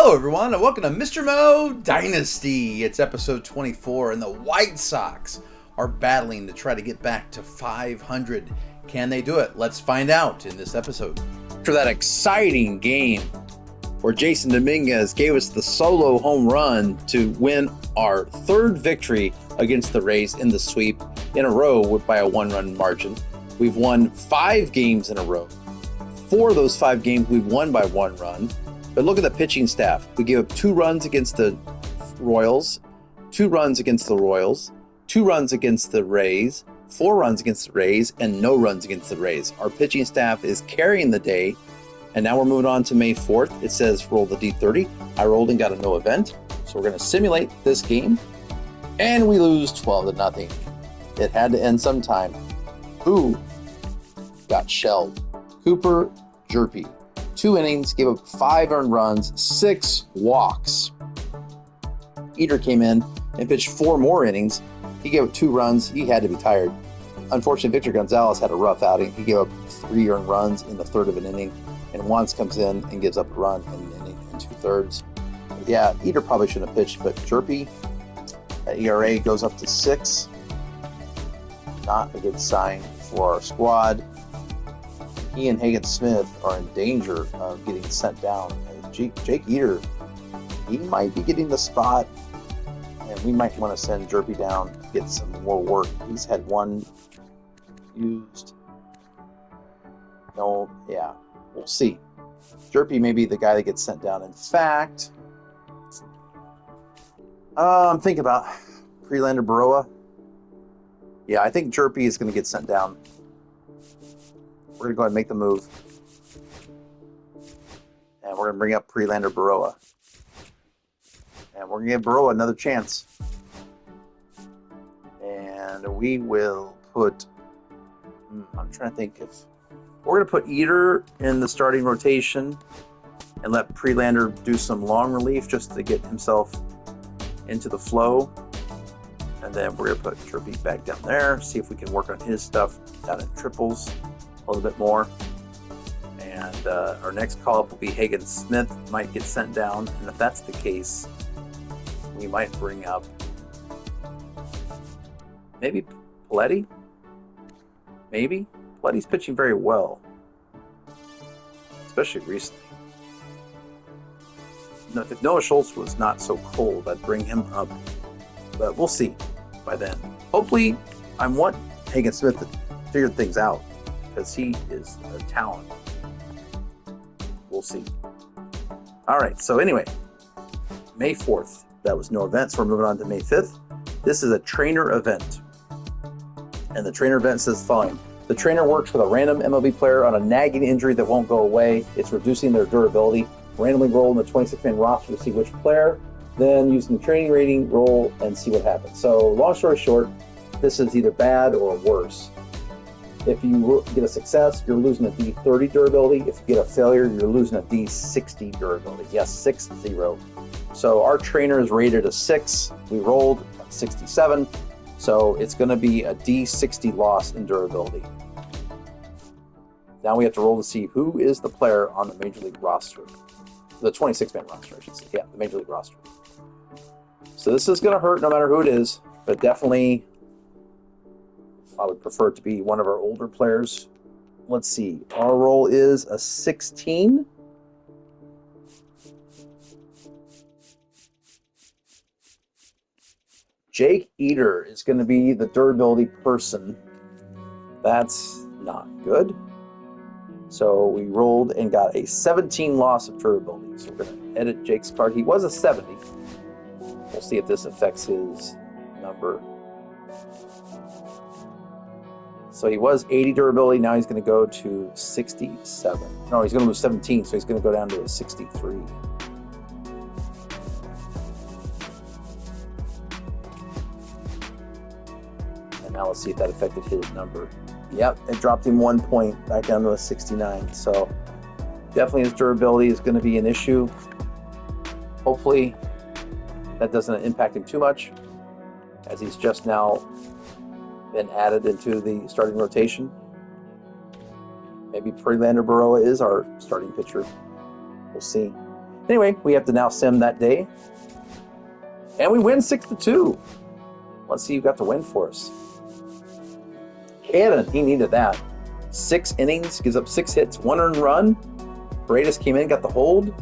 Hello, everyone, and welcome to Mr. Mo Dynasty. It's episode 24, and the White Sox are battling to try to get back to 500. Can they do it? Let's find out in this episode. After that exciting game where Jason Dominguez gave us the solo home run to win our third victory against the Rays in the sweep in a row by a one-run margin. We've won 5 games in a row. 4 of those 5 games we've won by 1 run. But look at the pitching staff. We gave up 2 runs against the Royals, 2 runs against the Royals, 2 runs against the Rays, 4 runs against the Rays, and no runs against the Rays. Our pitching staff is carrying the day, and now we're moving on to May 4th. It says roll the D30. I rolled and got a no event, so we're going to simulate this game, and we lose 12-0. It had to end sometime. Who got shelled? Cooper Jerpy. 2 innings, gave up 5 earned runs, 6 walks. Eater came in and pitched 4 more innings. He gave up 2 runs. He had to be tired. Unfortunately, Victor Gonzalez had a rough outing. He gave up 3 earned runs in the third of an inning. And Wantz comes in and gives up a run in an inning and 2/3. Yeah, Eater probably shouldn't have pitched, but Jerpy, ERA goes up to 6. Not a good sign for our squad. He and Hagen Smith are in danger of getting sent down. Jake Eater, he might be getting the spot, and we might want to send Jerpy down to get some more work. He's had 1 used. No, yeah, we'll see. Jerpy may be the guy that gets sent down. In fact, I'm thinking about Prelander Baroa. Yeah, I think Jerpy is going to get sent down. We're going to go ahead and make the move. And we're going to bring up Prelander Baroa. And we're going to give Baroa another chance. And we will put... I'm trying to think if... We're going to put Eater in the starting rotation and let Prelander do some long relief just to get himself into the flow. And then we're going to put Jerpy back down there, see if we can work on his stuff down in triples a little bit more. And our next call-up will be Hagen Smith might get sent down. And if that's the case, we might bring up maybe Paletti. Maybe. Paletti's pitching very well, especially recently. Now, if Noah Schultz was not so cold, I'd bring him up. But we'll see by then. Hopefully, I want Hagen Smith to figure things out, because he is a talent. We'll see. All right, so anyway, May 4th, that was no event, so we're moving on to May 5th. This is a trainer event. And the trainer event says the following. The trainer works with a random MLB player on a nagging injury that won't go away. It's reducing their durability. Randomly roll in the 26-man roster to see which player. Then using the training rating, roll and see what happens. So long story short, this is either bad or worse. If you get a success, you're losing a D30 durability. If you get a failure, you're losing a D60 durability. Yes, 6-0. So our trainer is rated a 6. We rolled at 67. So it's going to be a D60 loss in durability. Now we have to roll to see who is the player on the Major League roster. The 26-man roster, I should say. Yeah, the Major League roster. So this is going to hurt no matter who it is, but definitely I would prefer it to be one of our older players. Let's see. Our roll is a 16. Jake Eater is going to be the durability person. That's not good. So we rolled and got a 17 loss of durability. So we're going to edit Jake's card. He was a 70. We'll see if this affects his number. So he was 80 durability. Now he's going to go to 67. No, he's going to lose 17, so he's going to go down to a 63. And now let's see if that affected his number. Yep, it dropped him 1 point back down to a 69. So definitely his durability is going to be an issue. Hopefully that doesn't impact him too much, as he's just now been added into the starting rotation. Maybe Prelander Baroa is our starting pitcher. We'll see. Anyway, we have to now sim that day. And we win 6-2. Let's see who got the win for us. Cannon, he needed that. 6 innings, gives up 6 hits, 1 earned run. Paredes came in, got the hold.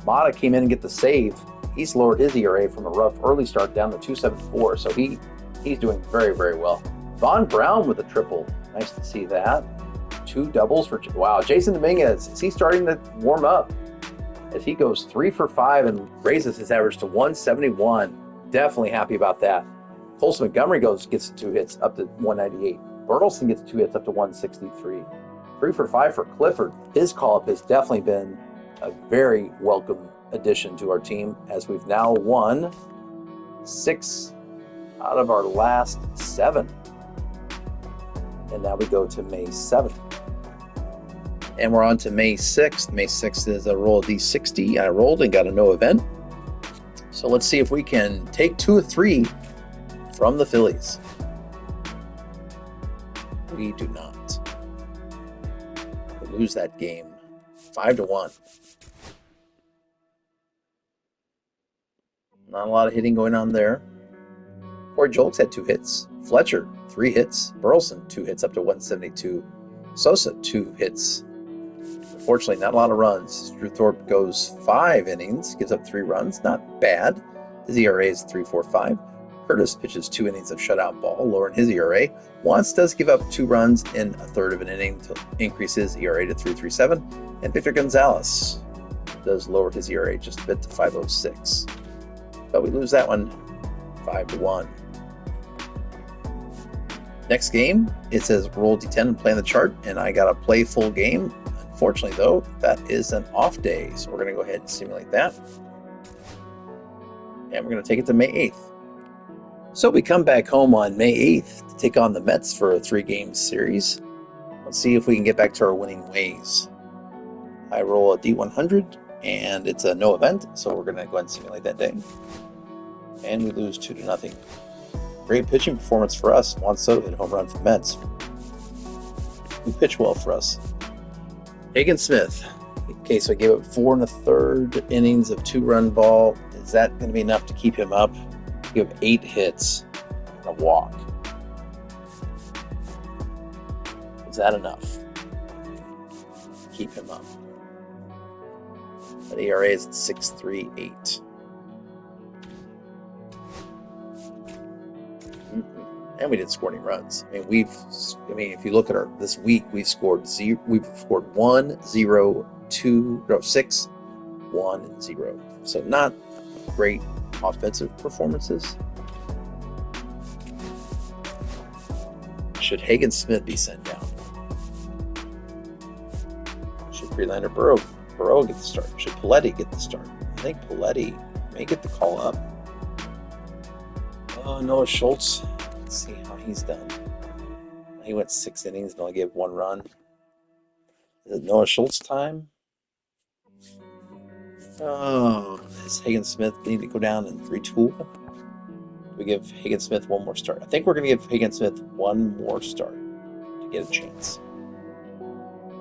Mata came in and get the save. He's lowered his ERA from a rough early start down to 2.74, so he's doing very, very well. Von Brown with a triple. Nice to see that. 2 doubles for, wow, Jason Dominguez, is he starting to warm up? As he goes 3 for 5 and raises his average to 171. Definitely happy about that. Colson Montgomery gets 2 hits up to 198. Burleson gets 2 hits up to 163. 3 for 5 for Clifford. His call-up has definitely been a very welcome addition to our team, as we've now won 6 out of our last 7. And now we go to May 7th. And we're on to May 6th. May 6th is a roll of D60. I rolled and got a no event. So let's see if we can take 2 of 3 from the Phillies. We do not. We lose that game 5-1. Not a lot of hitting going on there. Corey Julks had 2 hits. Fletcher, 3 hits. Burleson, 2 hits up to 172. Sosa, 2 hits. Unfortunately, not a lot of runs. Drew Thorpe goes 5 innings, gives up 3 runs. Not bad. His ERA is 3.45. Curtis pitches 2 innings of shutout ball, lowering his ERA. Wantz does give up 2 runs in a third of an inning to increase his ERA to 3.37. And Victor Gonzalez does lower his ERA just a bit to 5.06. But we lose that one 5-1. Next game, it says roll D10 and play on the chart, and I got a play full game. Unfortunately, though, that is an off day, so we're going to go ahead and simulate that. And we're going to take it to May 8th. So we come back home on May 8th to take on the Mets for a 3-game series. Let's see if we can get back to our winning ways. I roll a D100, and it's a no event, so we're going to go ahead and simulate that day. And we lose 2-0. Great pitching performance for us. Juan Soto hit a home run for Mets. We pitch well for us. Hagen Smith. Okay, so I gave up 4 1/3 innings of 2-run ball. Is that going to be enough to keep him up? You have 8 hits and a walk. Is that enough to keep him up? The ERA is at 6.38. And we didn't score any runs. I mean, if you look at this week, we've scored 0. We've scored 1, 0, 2, 6, 1, and 0. So not great offensive performances. Should Hagen Smith be sent down? Should Freelander Burrow get the start? Should Paletti get the start? I think Paletti may get the call up. Noah Schultz. Let's see how he's done. He went 6 innings and only gave 1 run. Is it Noah Schultz time? Oh, does Hagen Smith need to go down in 3-2? We give Hagen Smith 1 more start. I think we're going to give Hagen Smith 1 more start to get a chance.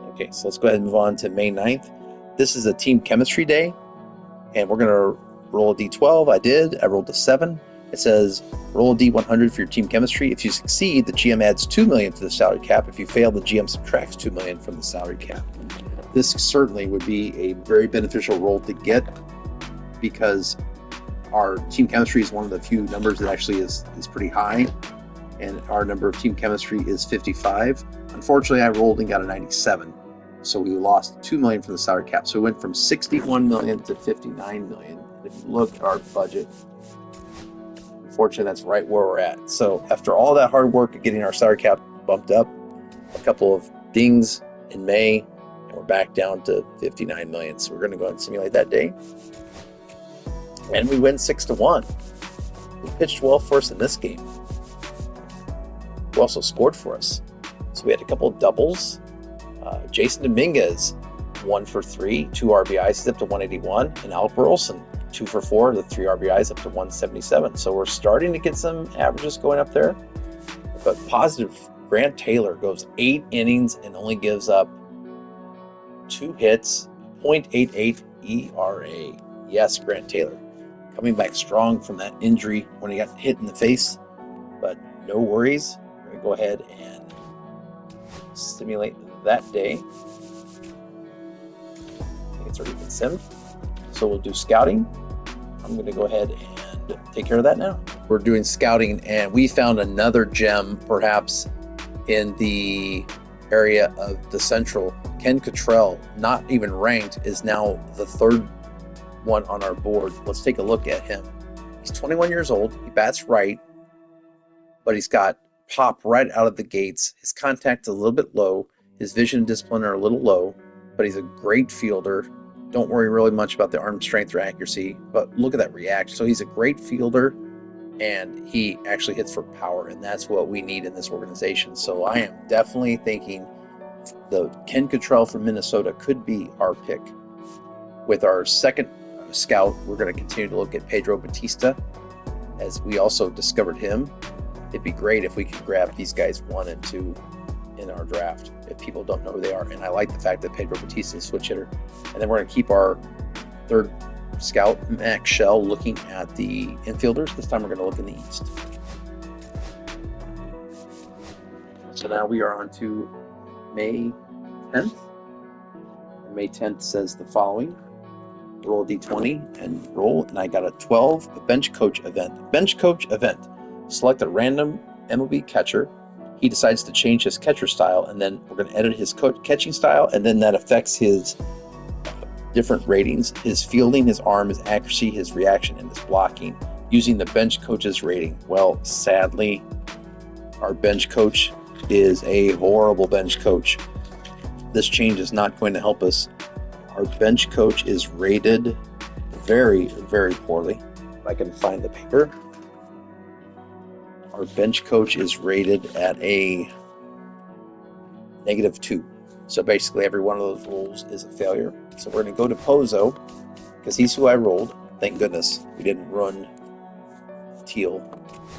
Okay, so let's go ahead and move on to May 9th. This is a team chemistry day, and we're going to roll a D12. I rolled a 7. It says roll a D100 for your team chemistry. If you succeed, the GM adds $2 million to the salary cap. If you fail, the GM subtracts $2 million from the salary cap. This certainly would be a very beneficial role to get, because our team chemistry is one of the few numbers that actually is pretty high, and our number of team chemistry is 55. Unfortunately, I rolled and got a 97, so we lost $2 million from the salary cap. So we went from $61 million to $59 million. If you look at our budget, unfortunately, that's right where we're at. So after all that hard work of getting our salary cap bumped up, a couple of dings in May, and we're back down to 59 million. So we're going to go ahead and simulate that day. And we win 6-1. We pitched well for us in this game. Who also scored for us? So we had a couple of doubles. Jason Dominguez, 1 for 3, 2 RBIs, he's up to 181, and Alec Burleson, 2 for 4, the 3 RBIs up to 177. So we're starting to get some averages going up there. But positive, Grant Taylor goes 8 innings and only gives up 2 hits, 0.88 ERA. Yes, Grant Taylor. Coming back strong from that injury when he got hit in the face. But no worries. We're going to go ahead and simulate that day. I think it's already been simmed. So we'll do scouting. I'm going to go ahead and take care of that now. We're doing scouting, and we found another gem, perhaps in the area of the Central. Ken Cottrell, not even ranked, is now the third one on our board. Let's take a look at him. He's 21 years old. He bats right, but he's got pop right out of the gates. His contact's a little bit low. His vision and discipline are a little low, but he's a great fielder. Don't worry really much about the arm strength or accuracy, but look at that reaction. So he's a great fielder, and he actually hits for power, and that's what we need in this organization. So I am definitely thinking the Ken Cottrell from Minnesota could be our pick. With our second scout, we're going to continue to look at Pedro Batista, as we also discovered him. It'd be great if we could grab these guys 1 and 2 in our draft, if people don't know who they are. And I like the fact that Pedro Batista is a switch hitter. And then we're going to keep our third scout, Max Shell, looking at the infielders. This time we're going to look in the East. So now we are on to May 10th. May 10th says the following. Roll a d20 and roll, and I got a 12, a bench coach event. Bench coach event. Select a random MLB catcher. He decides to change his catcher style, and then we're going to edit his catching style, and then that affects his different ratings: his fielding, his arm, his accuracy, his reaction, and his blocking, using the bench coach's rating. Well, sadly, our bench coach is a horrible bench coach. This change is not going to help us. Our bench coach is rated very, very poorly. If I can find the paper. Our bench coach is rated at a -2. So basically every one of those rolls is a failure. So we're going to go to Pozo, because he's who I rolled. Thank goodness we didn't run Teal.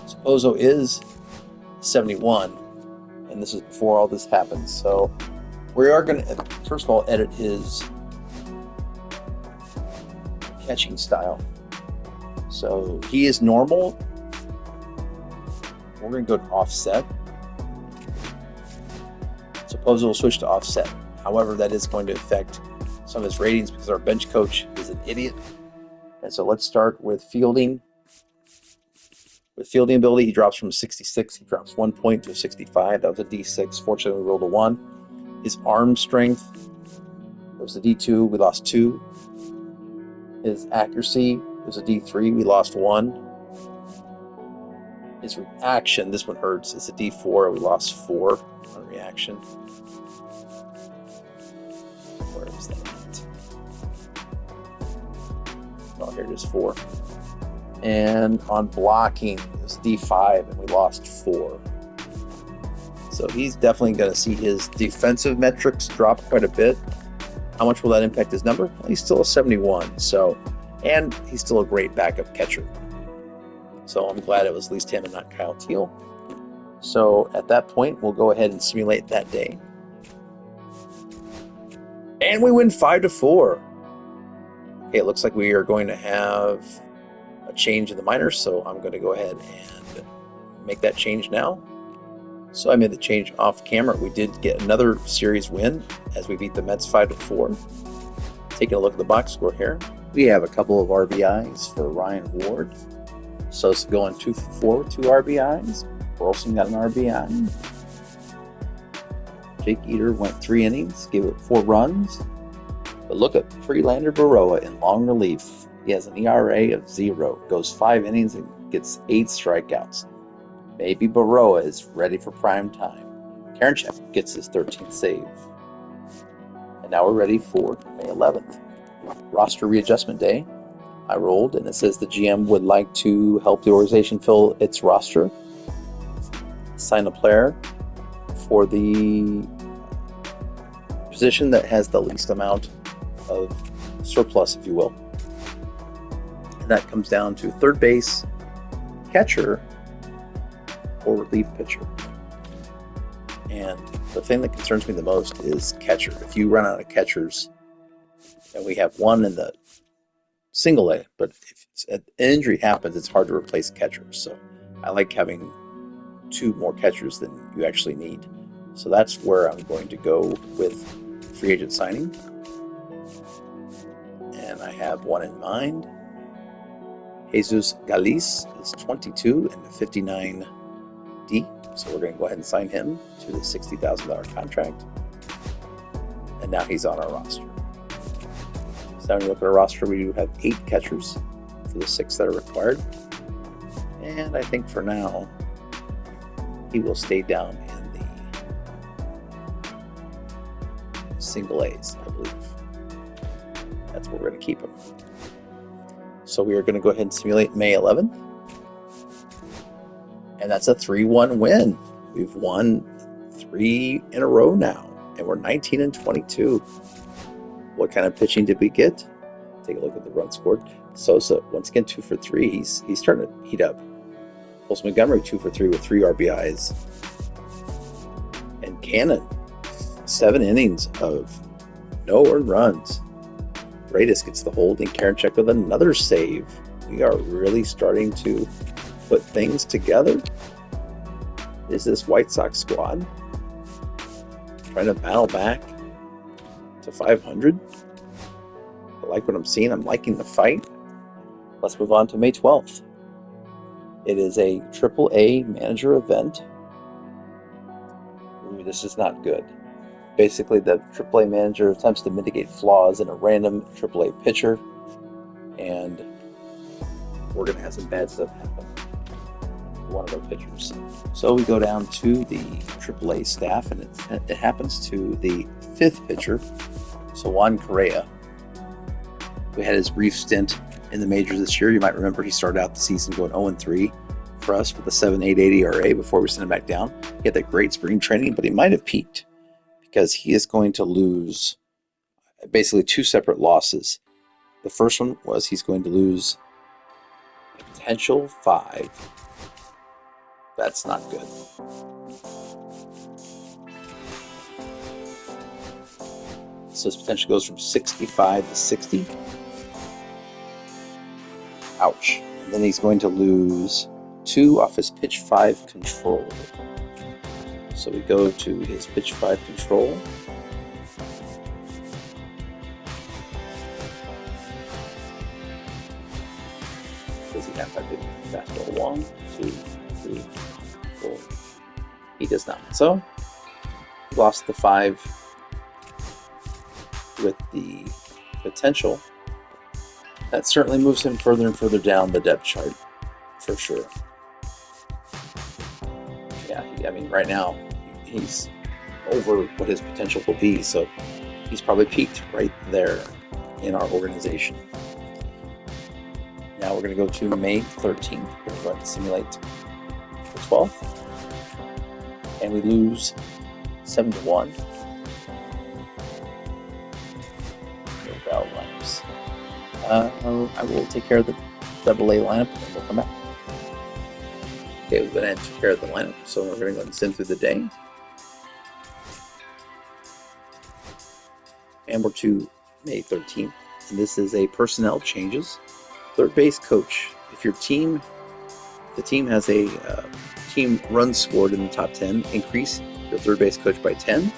So Pozo is 71, and this is before all this happens. So we are going to, first of all, edit his catching style. So he is normal. We're going to go to offset. Suppose we'll switch to offset. However, that is going to affect some of his ratings because our bench coach is an idiot. And so let's start with fielding. With fielding ability, he drops from 66. He drops 1 point to a 65. That was a D6. Fortunately, we rolled a 1. His arm strength was a D2. We lost 2. His accuracy was a D3. We lost 1. His reaction, this one hurts, is a D4. We lost 4 on reaction. Where is that? Oh, here it is, 4. And on blocking, it was D5, and we lost 4. So he's definitely going to see his defensive metrics drop quite a bit. How much will that impact his number? Well, he's still a 71. So, and he's still a great backup catcher. So I'm glad it was at least him and not Kyle Teal. So at that point, we'll go ahead and simulate that day. And we win 5-4. Okay, it looks like we are going to have a change in the minors, so I'm going to go ahead and make that change now. So I made the change off camera. We did get another series win as we beat the Mets 5-4. Taking a look at the box score here. We have a couple of RBIs for Ryan Ward. Sosa going 2 for 4 with 2 RBIs. Burleson got an RBI. Jake Eater went 3 innings, gave it 4 runs. But look at Freelander Baroa in long relief. He has an ERA of 0, goes 5 innings and gets 8 strikeouts. Maybe Baroa is ready for prime time. Karinchak gets his 13th save. And now we're ready for May 11th. Roster readjustment day. I rolled, and it says the GM would like to help the organization fill its roster. Sign a player for the position that has the least amount of surplus, if you will. And that comes down to third base, catcher, or relief pitcher. And the thing that concerns me the most is catcher. If you run out of catchers, and we have one in the single A, but if an injury happens, it's hard to replace catchers. So I like having 2 more catchers than you actually need. So that's where I'm going to go with free agent signing. And I have one in mind. Jesus Galiz is 22 and a 59D. So we're going to go ahead and sign him to the $60,000 contract. And now he's on our roster. So when you look at our roster, we do have 8 catchers for the 6 that are required. And I think for now, he will stay down in the single A's, I believe. That's where we're going to keep him. So we are going to go ahead and simulate May 11th. And that's a 3-1 win. We've won 3 in a row now. And we're 19 and 22. What kind of pitching did we get? Take a look at the runs scored. Sosa, once again, 2 for 3. He's starting to heat up. Pulse Montgomery, 2 for 3 with 3 RBIs. And Cannon, 7 innings of no earned runs. Radis gets the hold, and Karinchak with another save. We are really starting to put things together. Is this White Sox squad trying to battle back to 500? I like what I'm seeing. I'm liking the fight. Let's move on to May 12th. It is a AAA manager event. Ooh, this is not good. Basically, the AAA manager attempts to mitigate flaws in a random AAA pitcher, and we're going to have some bad stuff happen to one of our pitchers. So we go down to the AAA staff, and it happens to the 5th pitcher, so Juan Correa, who had his brief stint in the majors this year. You might remember he started out the season going 0-3 for us with a 7.88 ERA before we sent him back down. He had that great spring training, but he might have peaked because he is going to lose basically 2 separate losses. The first one was he's going to lose potential 5. That's not good. So his potential goes from 65 to 60. Ouch. And then he's going to lose 2 off his pitch 5 control. So we go to his pitch 5 control. Does he have that big fastball? 1, 2, 3, 4. He does not. So he lost the 5 with the potential. That certainly moves him further and further down the depth chart, for sure. Yeah, I mean, right now, he's over what his potential will be, so he's probably peaked right there in our organization. Now we're going to go to May 13th. We're going to simulate the 12th, and we lose 7-1. Bell lineups. I will take care of the AA lineup, and then we'll come back. Okay, we went ahead and took care of the lineup, so we're going to go and send through the day. And we're to May 13th, and this is a personnel changes. Third base coach. If the team has a team runs scored in the top 10, increase your third base coach by 10.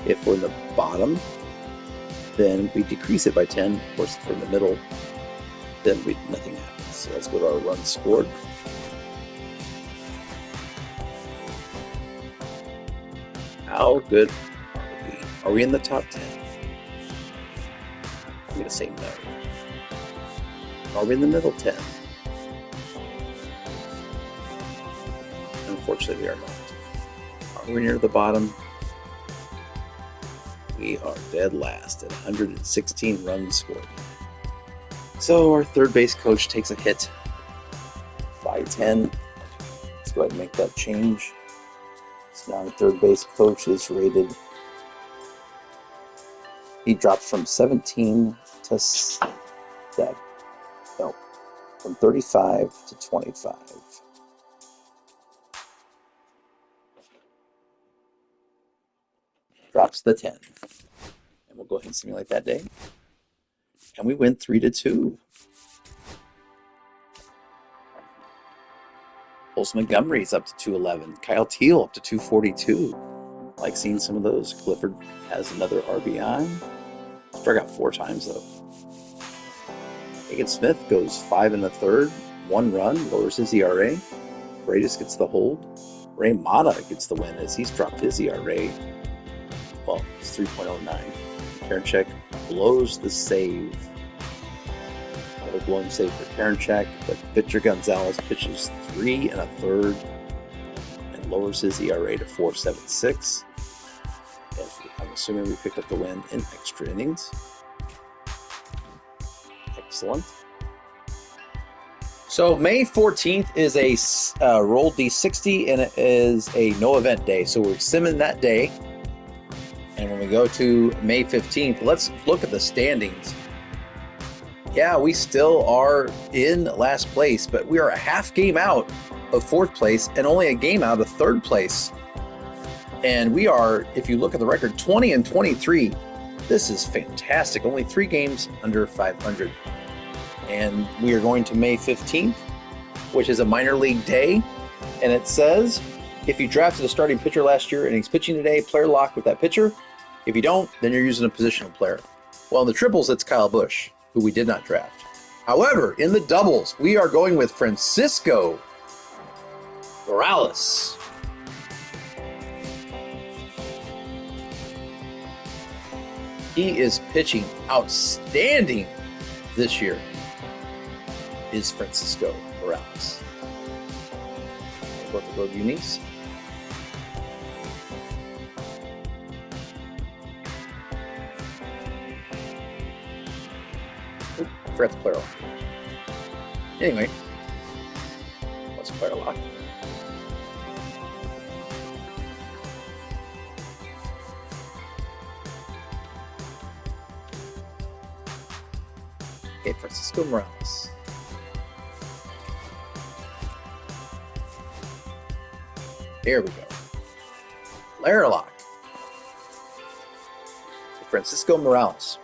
If we're in the bottom, then we decrease it by 10. Of course, if we're in the middle, then nothing happens. So let's go to our runs scored. How good are we? Are we in the top 10? I'm going to say no. Are we in the middle 10? Unfortunately, we are not. Are we near the bottom? We are dead last at 116 runs scored. So our third base coach takes a hit by 10. Let's go ahead and make that change. So now our third base coach is rated. He drops from 17 to 7. No, from 35 to 25. Drops the 10. And we'll go ahead and simulate that day. And we win 3-2. Colson Montgomery's up to 211. Kyle Teal up to 242. Like seeing some of those. Clifford has another RBI. Struck out 4 times though. Hagen Smith goes 5 1/3, 1 run, lowers his ERA. Bradis gets the hold. Ray Mata gets the win as he's dropped his ERA. Well, it's 3.09. Karinchak blows the save. Another blown save for Karinchak, but Victor Gonzalez pitches 3 1/3 and lowers his ERA to 4.76. And I'm assuming we picked up the win in extra innings. Excellent. So May 14th is a roll D60 and it is a no event day. So we're simming that day. And when we go to May 15th, let's look at the standings. Yeah, we still are in last place, but we are a half game out of 4th place and only a game out of 3rd place. And we are, if you look at the record, 20 and 23. This is fantastic. Only 3 games under 500. And we are going to May 15th, which is a minor league day. And it says, if you drafted a starting pitcher last year and he's pitching today, player lock with that pitcher. If you don't, then you're using a positional player. Well, in the triples, it's Kyle Busch, who we did not draft. However, in the doubles, we are going with Francisco Morales. He is pitching outstanding this year. Is Francisco Morales. Both the road unis. Oop, forgot to player lock. Anyway, let's player lock. Okay, Francisco Morales. There we go. Player lock. Francisco Morales.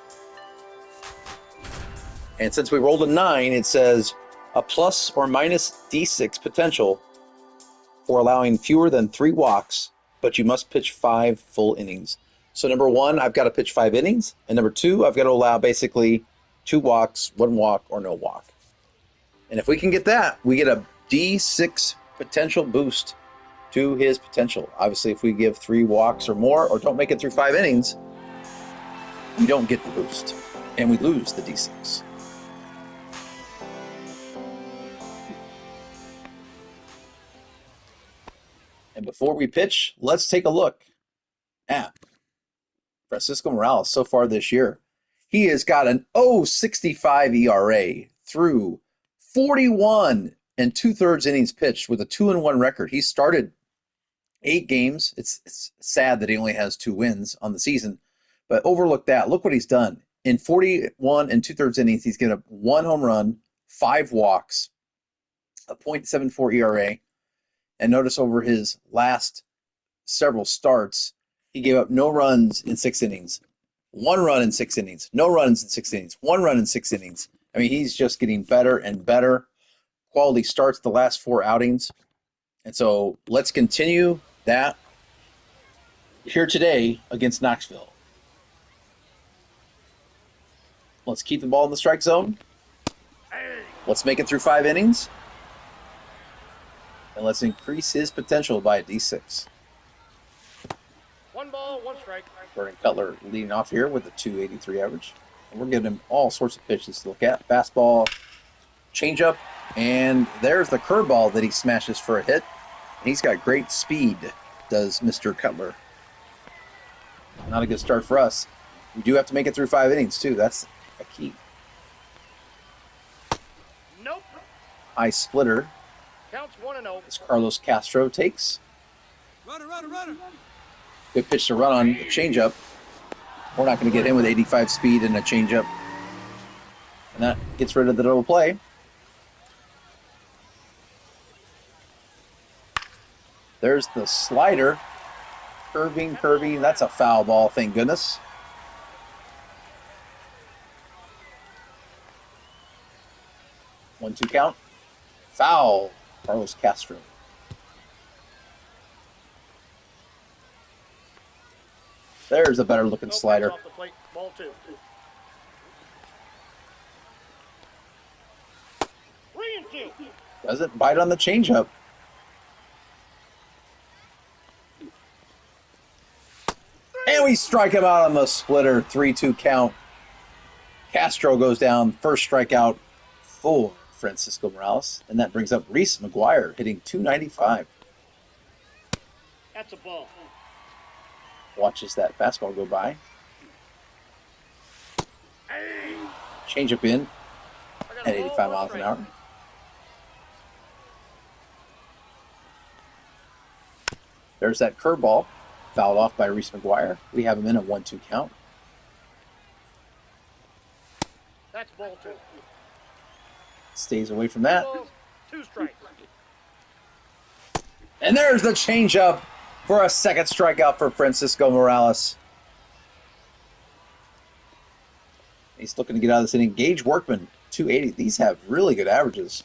And since we rolled a 9, it says a plus or minus D6 potential for allowing fewer than 3 walks, but you must pitch 5 full innings. So number 1, I've got to pitch 5 innings. And number 2, I've got to allow basically 2 walks, 1 walk, or no walk. And if we can get that, we get a D6 potential boost to his potential. Obviously, if we give 3 walks or more, or don't make it through 5 innings, we don't get the boost, and we lose the D6. And before we pitch, let's take a look at Francisco Morales so far this year. He has got an 0.65 ERA through 41 2/3 innings pitched with a 2-1 record. He started 8 games. It's sad that he only has 2 wins on the season, but overlook that. Look what he's done. In 41 2/3 innings, he's given up 1 home run, 5 walks, a .74 ERA, and notice over his last several starts, he gave up no runs in 6 innings, 1 run in 6 innings, no runs in 6 innings, 1 run in 6 innings. I mean, he's just getting better and better. Quality starts the last 4 outings. And so let's continue that here today against Knoxville. Let's keep the ball in the strike zone. Let's make it through 5 innings. And let's increase his potential by a D6. 1 ball, 1 strike. Vernon Cutler leading off here with a 283 average. And we're giving him all sorts of pitches to look at. Fastball, changeup, and there's the curveball that he smashes for a hit. And he's got great speed, does Mr. Cutler. Not a good start for us. We do have to make it through 5 innings, too. That's a key. Nope. High splitter. Counts 1-0. As Carlos Castro takes. Runner. Good pitch to run on the changeup. We're not going to get him with 85 speed and a changeup. And that gets rid of the double play. There's the slider. Curving. That's a foul ball, thank goodness. One, 2 count. Foul. Carlos Castro. There's a better looking Nope, that's slider. off the plate. Ball 2. 3-2. Doesn't bite on the changeup. And we strike him out on the splitter. 3-2 count. Castro goes down. First strikeout for Francisco Morales. And that brings up Reese McGuire hitting .295. That's a ball. Watches that fastball go by. Changeup in I got at a ball, 85 1 miles an strike. hour. There's that curveball. Fouled off by Reese McGuire. We have him in a 1-2 count. That's ball 2. Stays away from that. 2 balls, 2 strikes. And there's the changeup for a second strikeout for Francisco Morales. He's looking to get out of this inning. Gage Workman, 280. These have really good averages.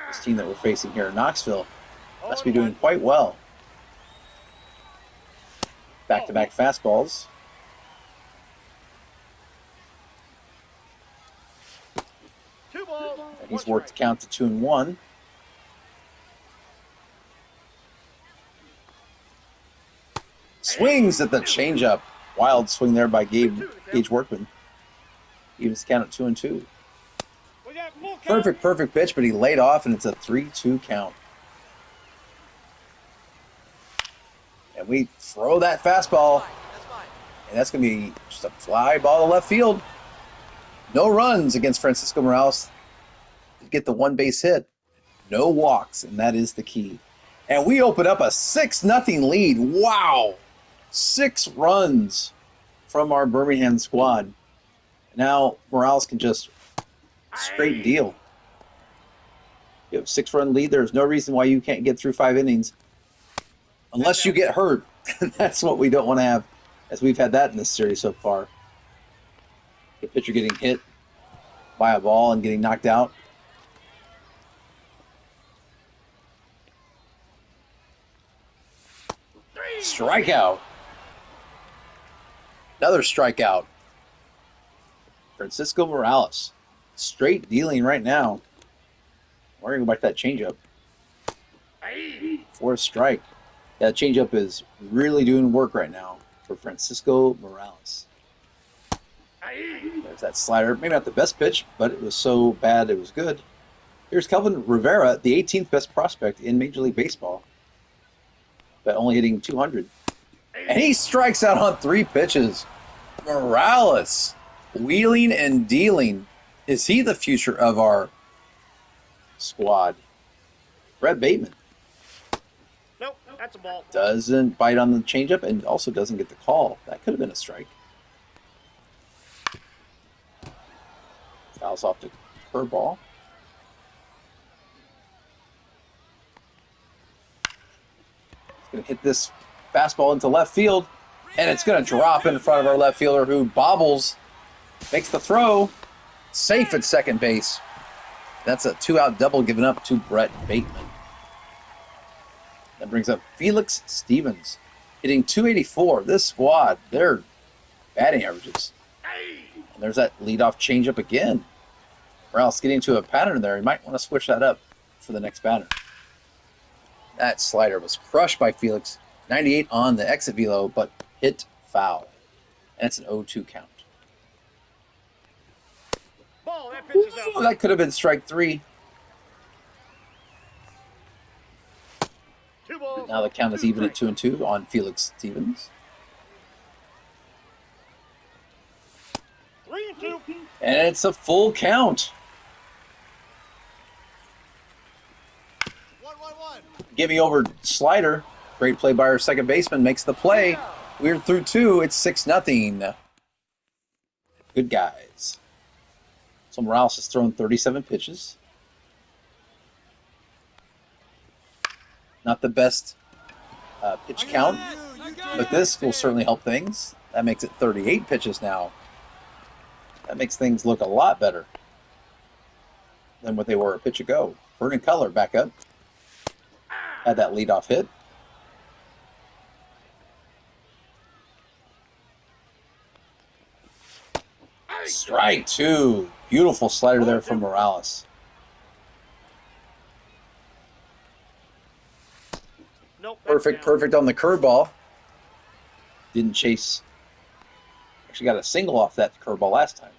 This team that we're facing here in Knoxville must be doing quite well. Back-to-back fastballs. Two balls. And he's worked the count to 2-1. Swings at the changeup. Wild swing there by Gage Workman. Evens count at 2-2. We got full count. Perfect pitch, but he laid off, and it's a 3-2 count. And we throw that fastball, and that's going to be just a fly ball to left field. No runs against Francisco Morales to get the one base hit. No walks, and that is the key. And we open up a 6-0 lead. Wow! 6 runs from our Birmingham squad. Now Morales can just straight deal. You have a 6-run lead. There's no reason why you can't get through 5 innings. Unless you get hurt. That's what we don't want to have, as we've had that in this series so far. The pitcher getting hit by a ball and getting knocked out. Strikeout. Another strikeout. Francisco Morales. Straight dealing right now. We're going to go back to that changeup. For a strike. That changeup is really doing work right now for Francisco Morales. There's that slider. Maybe not the best pitch, but it was so bad it was good. Here's Kelvin Rivera, the 18th best prospect in Major League Baseball, but only hitting 200. And he strikes out on 3 pitches. Morales, wheeling and dealing. Is he the future of our squad? Brett Bateman. Nope, that's a ball. Doesn't bite on the changeup and also doesn't get the call. That could have been a strike. Fouls off the curveball. He's going to hit this fastball into left field, and it's going to drop in front of our left fielder who bobbles, makes the throw, safe at second base. That's a 2-out double given up to Brett Bateman. That brings up Felix Stevens, hitting .284. This squad, their batting averages. And there's that leadoff changeup again. Morales getting into a pattern there. He might want to switch that up for the next batter. That slider was crushed by Felix. 98 on the exit velo, but hit foul. And it's an 0-2 count. Ball, that pitch is out. Ooh, that could have been strike 3. 2 balls. Now the count is 2 even at strikes. 2-2 on Felix Stevens. 3-2. And it's a full count. 1-1-1. Give me over slider. Great play by our second baseman. Makes the play. We're through 2. It's 6-0. Good guys. So Morales has thrown 37 pitches. Not the best pitch count, but this will certainly help things. That makes it 38 pitches now. That makes things look a lot better than what they were a pitch ago. Vernon Cutler back up. Had that leadoff hit. Strike two. Beautiful slider there from Morales. Nope. That's down. Perfect on the curveball. Didn't chase. Actually got a single off that curveball last time.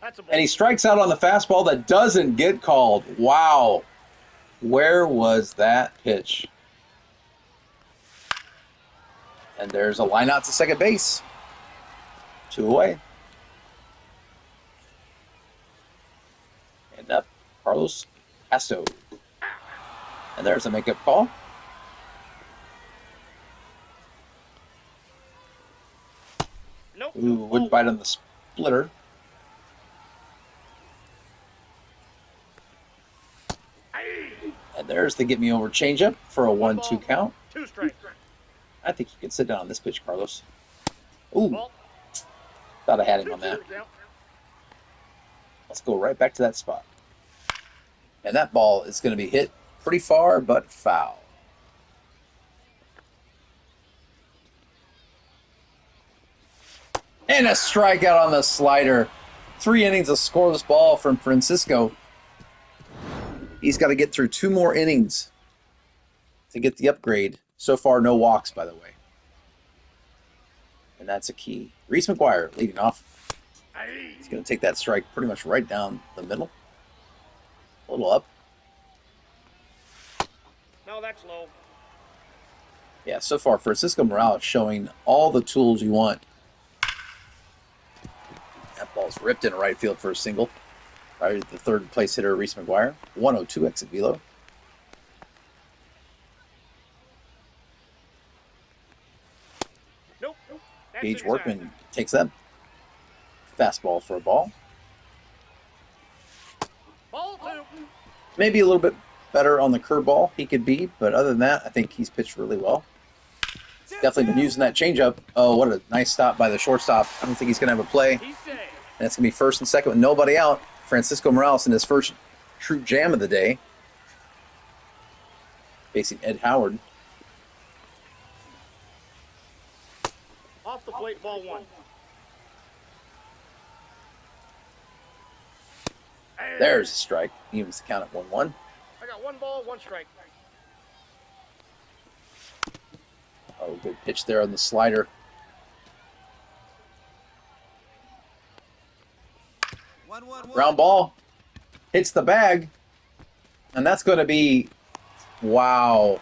That's a ball. And he strikes out on the fastball that doesn't get called. Wow. Where was that pitch? And there's a line out to second base. 2 away. And up, Carlos Castro. And there's a makeup call. Nope. Ooh, wouldn't bite on the splitter. And there's the get me over changeup for a 1-2 count. 2 strikes. I think you can sit down on this pitch, Carlos. Ooh, Ball. thought I had him on 2-2 that. the count. Let's go right back to that spot. And that ball is going to be hit pretty far, but foul. And a strikeout on the slider. 3 innings of scoreless ball from Francisco. He's got to get through 2 more innings to get the upgrade. So far, no walks, by the way. And that's a key. Reese McGuire leading off. He's going to take that strike pretty much right down the middle. A little up. No, that's low. Yeah, so far, Francisco Morales showing all the tools you want. That ball's ripped in right field for a single. Right, the third place hitter, Reese McGuire. 102 exit velo. Nope. That's Gage inside. Workman takes that fastball for a ball. Ball 2. Maybe a little bit better on the curveball he could be, but other than that, I think he's pitched really well. Definitely been using that changeup. Oh, what a nice stop by the shortstop. I don't think he's going to have a play. He's safe. And it's going to be first and second with nobody out. Francisco Morales in his first true jam of the day. Facing Ed Howard. Off the plate, ball 1. There's a strike. Evens the count at 1-1. I got 1 ball, 1 strike. Oh, good pitch there on the slider. Ground ball. Hits the bag. And that's going to be, wow.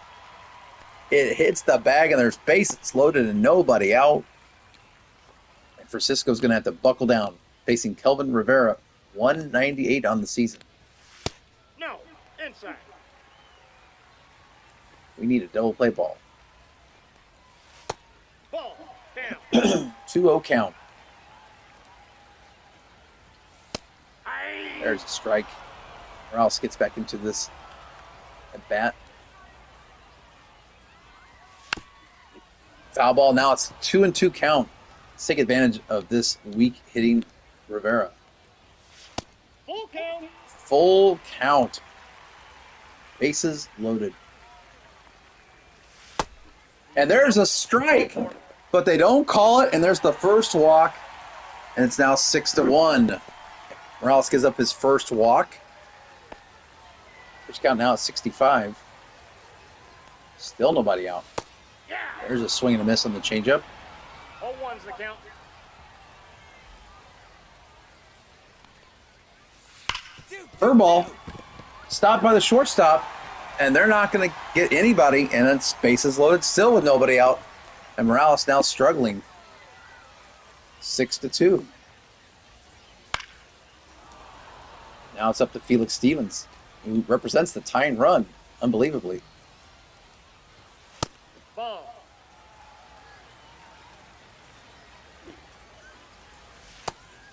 It hits the bag and there's bases loaded and nobody out. And Francisco's going to have to buckle down. Facing Kelvin Rivera. 198 on the season. No, inside. We need a double play ball. Ball down. 2-0 count. There's a strike. Morales gets back into this at bat. Foul ball. Now it's 2-2 count. Let's take advantage of this weak hitting Rivera. Full count. Full count. Bases loaded. And there's a strike, but they don't call it, and there's the first walk, and it's now 6-1. Morales gives up his first walk. Pitch count now at 65. Still nobody out. Yeah. There's a swing and a miss on the changeup. 0-1's the count. Curveball. Stopped by the shortstop, and they're not going to get anybody, and it's bases loaded still with nobody out. And Morales now struggling. 6-2. Now it's up to Felix Stevens, who represents the tying run, unbelievably. Ball.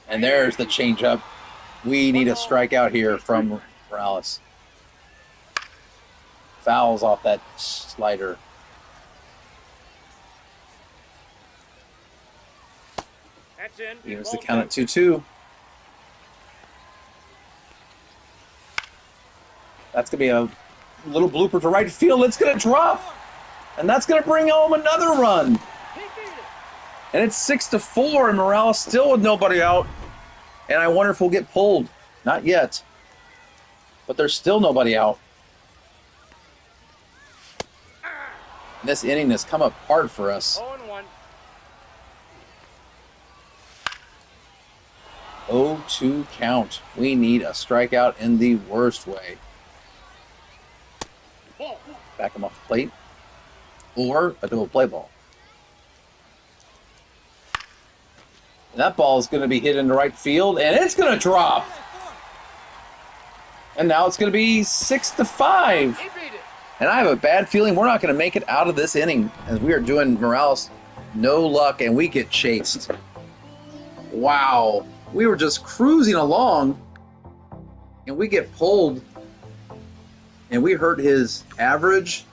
And there's the changeup. We need a strikeout here from Morales. Fouls off that slider. That's in. Evens the Ball count at 2. 2-2. That's going to be a little blooper to right field. It's going to drop. And that's going to bring home another run. He beat it. And it's 6-4, and Morales still with nobody out. And I wonder if we'll get pulled. Not yet. But there's still nobody out. And this inning has come apart for us. 0-1. 0-2 count. We need a strikeout in the worst way. Ball. Back him off the plate. Or a double play ball. And that ball is going to be hit into right field, and it's going to drop. And now it's going to be 6-5. He beat it. And I have a bad feeling we're not going to make it out of this inning, as we are doing Morales no luck, and we get chased. Wow. We were just cruising along, and we get pulled, and we hurt his average.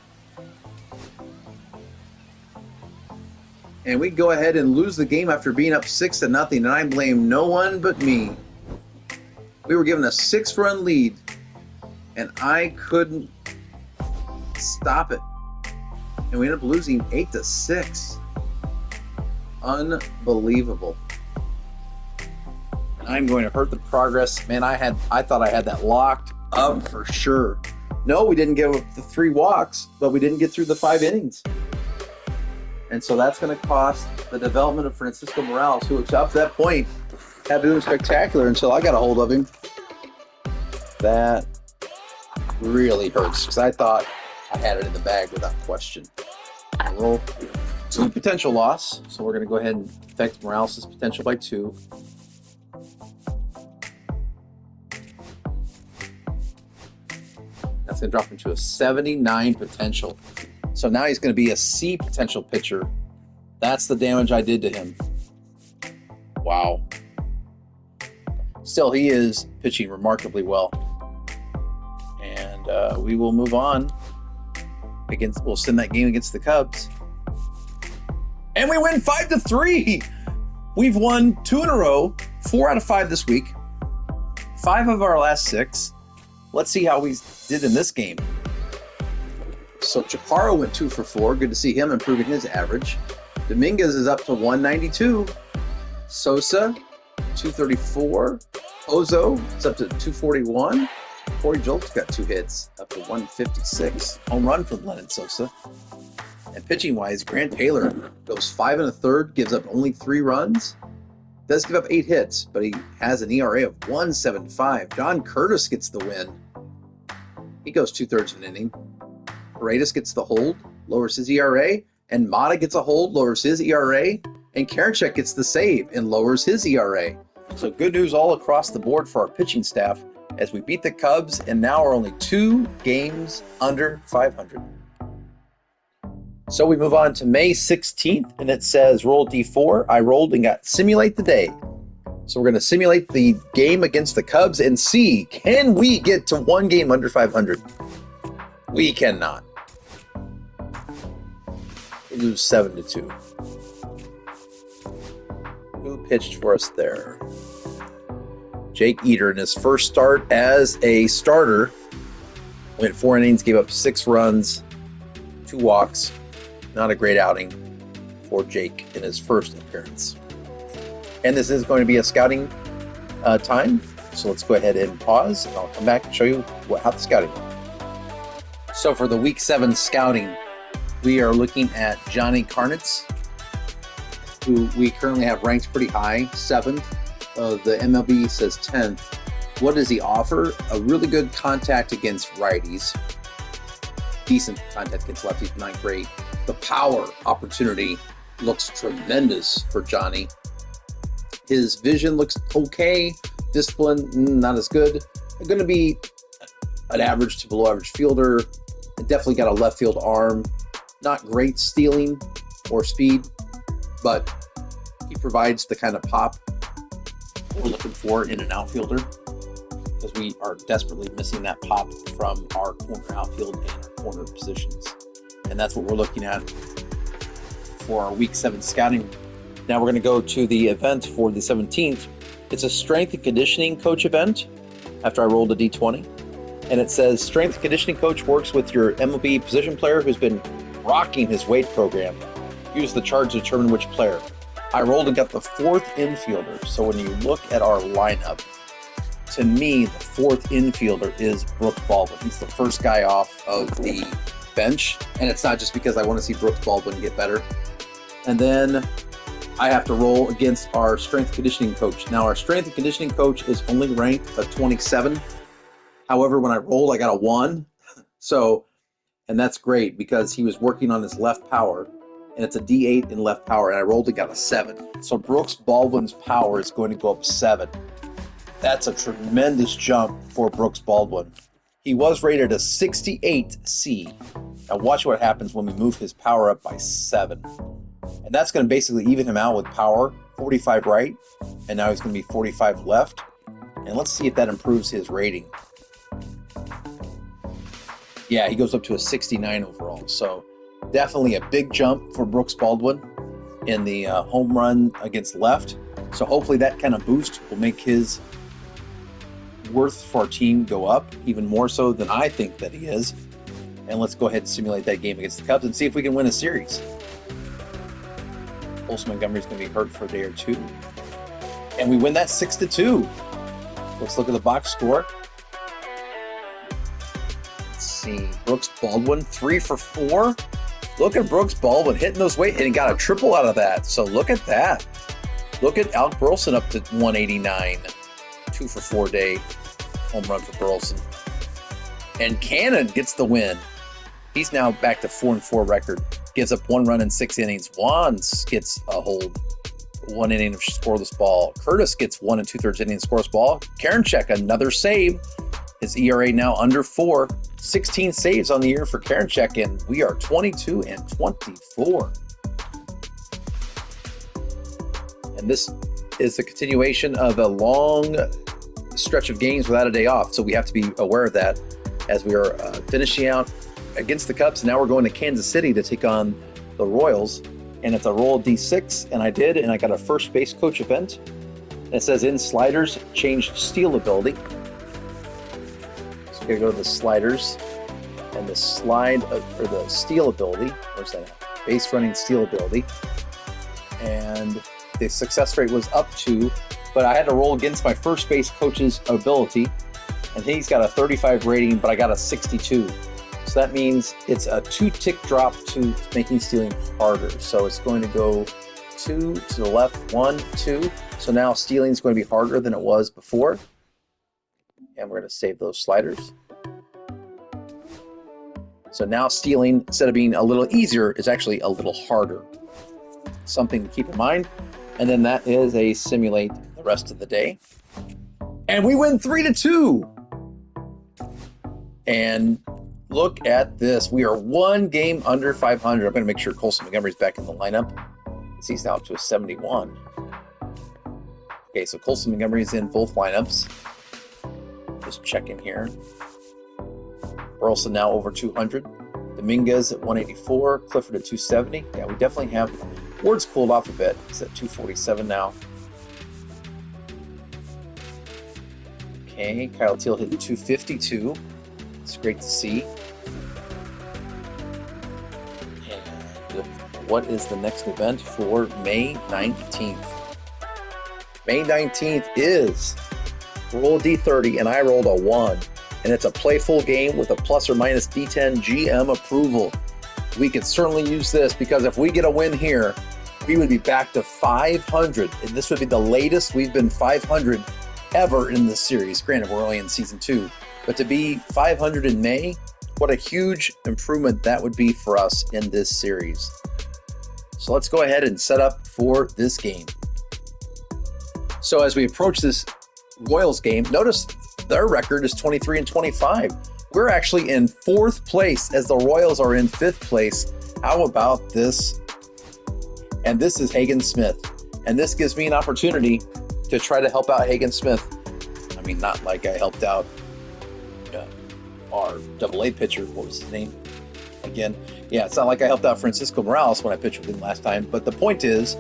And we go ahead and lose the game after being up 6-0, and I blame no one but me. We were given a 6-run lead, and I couldn't stop it. And we ended up losing 8-6. Unbelievable. And I'm going to hurt the progress. Man, I thought I had that locked up for sure. No, we didn't give up the 3 walks, but we didn't get through the 5 innings. And so that's going to cost the development of Francisco Morales, who up to that point had been doing spectacular until I got a hold of him. That really hurts, because I thought I had it in the bag without question. Roll 2 potential loss, so we're going to go ahead and affect Morales' potential by 2. That's going to drop him to a 79 potential. So now he's going to be a C potential pitcher. That's the damage I did to him. Wow. Still, he is pitching remarkably well. And we will move on. We'll send that game against the Cubs. And we win 5-3. We've won 2 in a row, 4 out of 5 this week. 5 of our last 6. Let's see how we did in this game. So Chaparro went 2 for 4. Good to see him improving his average. Dominguez is up to 192. Sosa, 234. Ozo is up to 241. Corey Jolt's got 2 hits, up to 156. Home run from Lennon Sosa. And pitching-wise, Grant Taylor goes 5 1/3, gives up only 3 runs. Does give up 8 hits, but he has an ERA of 1.75. John Curtis gets the win. He goes 2/3 of an inning. Paredes gets the hold, lowers his ERA. And Mata gets a hold, lowers his ERA. And Karinchak gets the save and lowers his ERA. So good news all across the board for our pitching staff as we beat the Cubs and now are only 2 games under 500. So we move on to May 16th, and it says roll D4. I rolled and got simulate the day. So we're going to simulate the game against the Cubs and see, can we get to 1 game under 500? We cannot. We lose 7-2. Who pitched for us there? Jake Eater in his first start as a starter. Went 4 innings, gave up 6 runs, 2 walks. Not a great outing for Jake in his first appearance. And this is going to be a scouting time. So let's go ahead and pause, and I'll come back and show you how the scouting went. So for the Week 7 scouting, we are looking at Johnny Karnitz, who we currently have ranked pretty high, 7th. The MLB says 10th. What does he offer? A really good contact against righties. Decent contact against lefties, but not great. The power opportunity looks tremendous for Johnny. His vision looks okay. Discipline, not as good. Going to be an average to below average fielder. Definitely got a left field arm. Not great stealing or speed, but he provides the kind of pop we're looking for in an outfielder, because we are desperately missing that pop from our corner outfield and our corner positions. And that's what we're looking at for our Week 7 scouting. Now we're going to go to the event for the 17th. It's a strength and conditioning coach event after I rolled a D20. And it says strength and conditioning coach works with your MLB position player who's been rocking his weight program. Use the chart to determine which player. I rolled and got the fourth infielder. So when you look at our lineup, to me, the fourth infielder is Brooks Baldwin. He's the first guy off of the bench, and it's not just because I want to see Brooks Baldwin get better. And then I have to roll against our strength and conditioning coach. Now, our strength and conditioning coach is only ranked a 27. However, when I rolled, I got a 1. So, and that's great because he was working on his left power, and it's a D8 in left power, and I rolled and got a 7. So Brooks Baldwin's power is going to go up 7. That's a tremendous jump for Brooks Baldwin. He was rated a 68C. Now watch what happens when we move his power up by 7. And that's going to basically even him out with power, 45 right, and now he's going to be 45 left. And let's see if that improves his rating. Yeah, he goes up to a 69 overall. So definitely a big jump for Brooks Baldwin in the home run against left. So hopefully that kind of boost will make his worth for our team go up even more so than I think that he is. And let's go ahead and simulate that game against the Cubs and see if we can win a series. Colson Montgomery's going to be hurt for a day or two. And we win that 6-2. Let's look at the box score. Let's see. Brooks Baldwin, 3 for 4. Look at Brooks Baldwin hitting those weights, and he got a triple out of that. So look at that. Look at Alec Burleson up to 189. 2 for 4 day home run for Burleson. And Cannon gets the win. He's now back to 4-4 record. Gives up 1 run in 6 innings. Wands gets a hold. 1 inning of scoreless ball. Curtis gets 1 2/3 inning scoreless ball. Karinchak, another save. His ERA now under 4. 16 saves on the year for Karinchak, and we are 22-24. And this is the continuation of a long stretch of games without a day off. So we have to be aware of that as we are finishing out against the Cubs. Now we're going to Kansas City to take on the Royals. And it's a roll D6, and I did, and I got a first base coach event. And it says in sliders, change steal ability. So we're going to go to the sliders and the or the steal ability. Where's that at? Base running steal ability. And the success rate was up to, but I had to roll against my first base coach's ability, and he's got a 35 rating, but I got a 62. So that means it's a 2-tick drop to making stealing harder. So it's going to go 2 to the left, 1, 2. So now stealing is going to be harder than it was before. And we're going to save those sliders. So now stealing, instead of being a little easier, is actually a little harder. Something to keep in mind. And then that is a simulate the rest of the day. And we win 3-2. And look at this. We are 1 game under 500. I'm going to make sure Colson Montgomery's back in the lineup. He's now up to a 71. Okay, so Colson Montgomery's in both lineups. Just checking here. Burleson now over 200. Dominguez at 184. Clifford at 270. Yeah, we definitely have... Ward's cooled off a bit. He's at 247 now. Okay, Kyle Teal hit 252. It's great to see. And what is the next event for May 19th? May 19th is roll D30, and I rolled a 1. And it's a playful game with a plus or minus D10 GM approval. We could certainly use this because if we get a win here, we would be back to 500. And this would be the latest we've been 500 ever in this series. Granted, we're only in season 2. But to be 500 in May, what a huge improvement that would be for us in this series. So let's go ahead and set up for this game. So as we approach this Royals game, notice their record is 23-25. We're actually in 4th place as the Royals are in 5th place. How about this? And this is Hagen Smith. And this gives me an opportunity to try to help out Hagen Smith. I mean, not like I helped out our AA pitcher. What was his name? Again, yeah, it's not like I helped out Francisco Morales when I pitched with him last time. But the point is,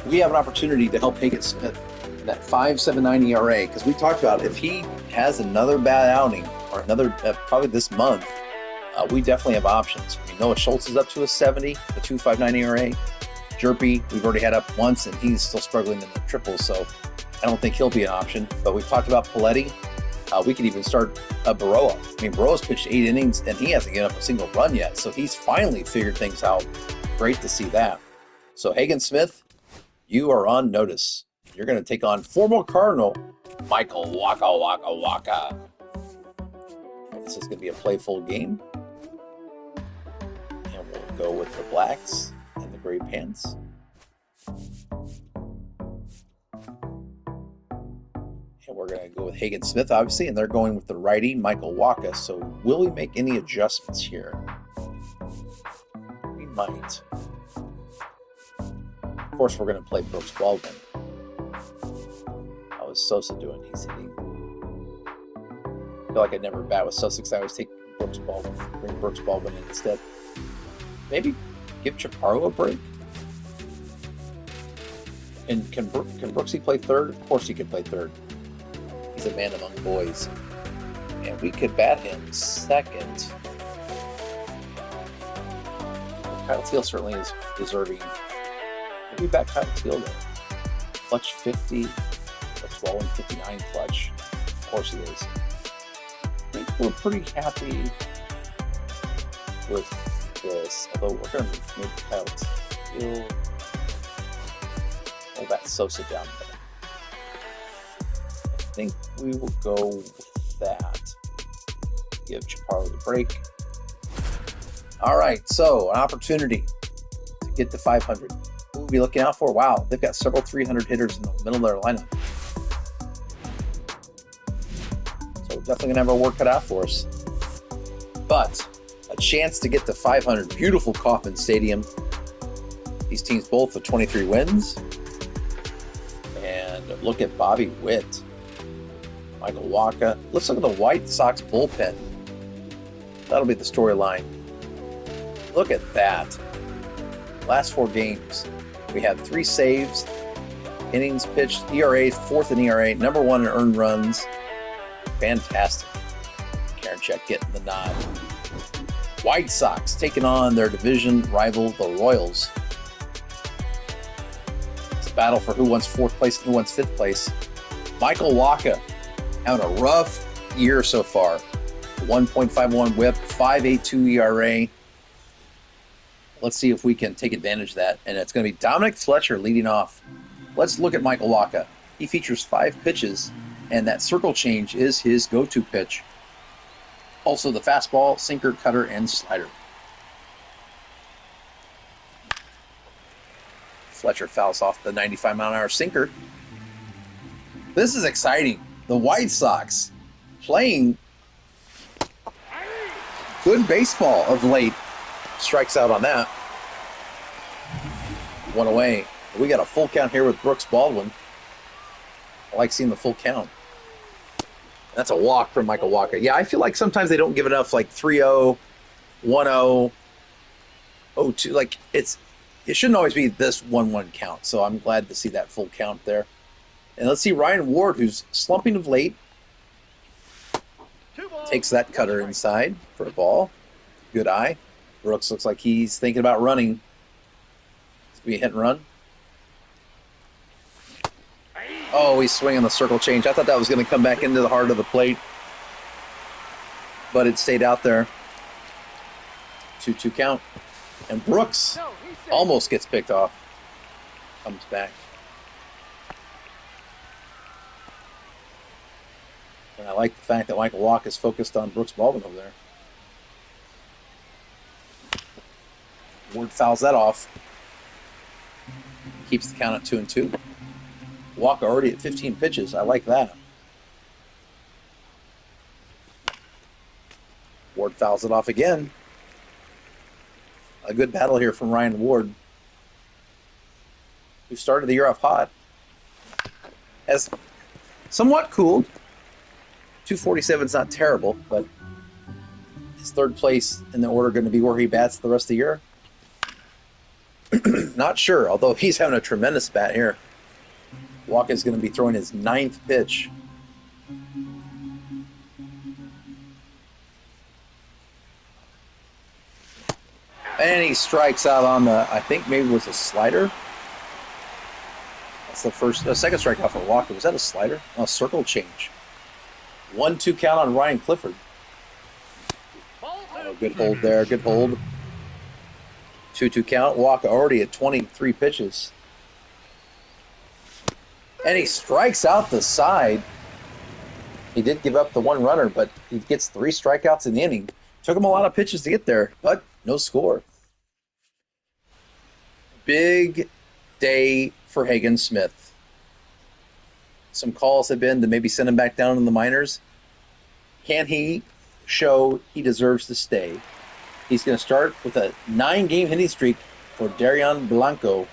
we have an opportunity to help Hagen Smith. That 5.79 ERA, because we talked about if he has another bad outing or another probably this month, we definitely have options. I mean, Noah Schultz is up to a 70, the 2.59 ERA. Jerpy, we've already had up once, and he's still struggling in the triples, so I don't think he'll be an option. But we've talked about Paletti. We could even start Baroa. I mean, Baroa's pitched 8 innings, and he hasn't given up a single run yet, so he's finally figured things out. Great to see that. So Hagen Smith, you are on notice. You're going to take on former Cardinal Michael Waka. This is going to be a playful game. And we'll go with the blacks and the gray pants. And we're going to go with Hagen Smith, obviously, and they're going with the righty, Michael Waka. So will we make any adjustments here? We might. Of course, we're going to play Brooks Baldwin. How is Sosa doing? He's hitting. I feel like I never bat with Sosa because I always take Brooks Baldwin, bring Brooks Baldwin in instead. Maybe give Chaparro a break. And can Brooksy play third? Of course he can play third. He's a man among boys. And we could bat him second. Kyle Teal certainly is deserving. Maybe bat Kyle Teal though. Clutch 50. Brooks Baldwin 59 clutch. Of course he is. I think we're pretty happy with this. Although we're going to make Kyle Teal. We'll bat Sosa down there. I think we will go with that. Give Chaparro the break. All right, so an opportunity to get to 500. Who will we be looking out for? Wow, they've got several 300 hitters in the middle of their lineup. So we're definitely going to have our work cut out for us. But a chance to get to 500. Beautiful Kauffman Stadium. These teams both with 23 wins. And look at Bobby Witt. Michael Waka. Let's look at the White Sox bullpen. That'll be the storyline. Look at that. Last 4 games, we have 3 saves, innings pitched, ERA, 4th in ERA, number 1 in earned runs. Fantastic. Karinchak getting the nod. White Sox taking on their division rival, the Royals. It's a battle for who wants 4th place and who wants 5th place. Michael Waka having a rough year so far. 1.51 whip, 5.82 ERA. Let's see if we can take advantage of that. And it's going to be Dominic Fletcher leading off. Let's look at Michael Waka. He features 5 pitches, and that circle change is his go-to pitch. Also the fastball, sinker, cutter, and slider. Fletcher fouls off the 95-mile-an-hour sinker. This is exciting. The White Sox playing good baseball of late. Strikes out on that. 1 away. We got a full count here with Brooks Baldwin. I like seeing the full count. That's a walk from Michael Waka. Yeah, I feel like sometimes they don't give enough, like 3-0, 1-0, 0-2. Like it shouldn't always be this 1-1 count. So I'm glad to see that full count there. And let's see Ryan Ward, who's slumping of late. Takes that cutter inside for a ball. Good eye. Brooks looks like he's thinking about running. It's going to be a hit and run. Oh, he's swinging the circle change. I thought that was going to come back into the heart of the plate. But it stayed out there. 2-2 count. And Brooks almost gets picked off. Comes back. And I like the fact that Michael Waka is focused on Brooks Baldwin over there. Ward fouls that off. Keeps the count at 2-2. Waka already at 15 pitches. I like that. Ward fouls it off again. A good battle here from Ryan Ward, who started the year off hot. Has somewhat cooled. 247 is not terrible, but is 3rd place in the order going to be where he bats the rest of the year? Not sure, although he's having a tremendous bat here. Waka's going to be throwing his 9th pitch. And he strikes out on the, I think maybe it was a slider. That's the second strikeout for Walker. Was that a slider? Oh, circle change. 1-2 count on Ryan Clifford. Oh, good hold there. Good hold. 2-2 count. Walker already at 23 pitches. And he strikes out the side. He did give up the one runner, but he gets 3 strikeouts in the inning. Took him a lot of pitches to get there, but no score. Big day for Hagen Smith. Some calls have been to maybe send him back down in the minors. Can he show he deserves to stay? He's going to start with a 9-game hitting streak for Darian Blanco.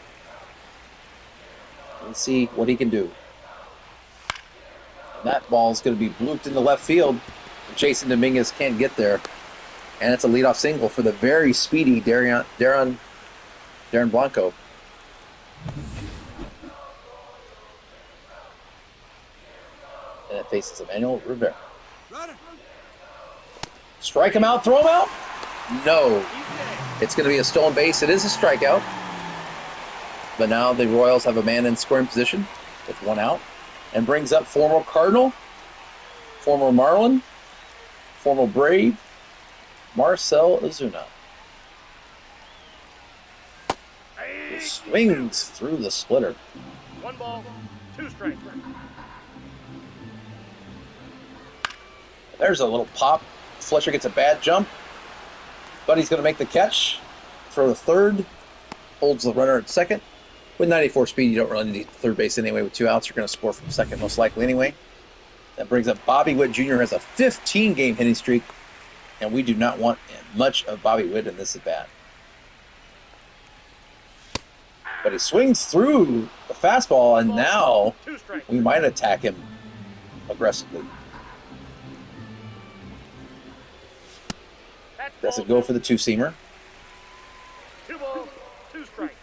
Let's see what he can do. And that ball is going to be blooped into left field. Jason Dominguez can't get there. And it's a leadoff single for the very speedy Darian Blanco. And it faces Emmanuel Rivera. Strike him out, throw him out? No. It's going to be a stolen base. It is a strikeout. But now the Royals have a man in scoring position with 1 out. And brings up former Cardinal, former Marlin, former Brave, Marcell Ozuna. He swings through the splitter. 1 ball, 2 strikes. There's a little pop. Fletcher gets a bad jump, but he's going to make the catch. Throw to third. Holds the runner at second. With 94 speed, you don't really need third base anyway. With 2 outs, you're going to score from second most likely anyway. That brings up Bobby Witt Jr. has a 15-game hitting streak, and we do not want much of Bobby Witt in this at-bat. But he swings through the fastball, and now we might attack him aggressively. Does it go for the 2-seamer? 2 balls, 2 strikes.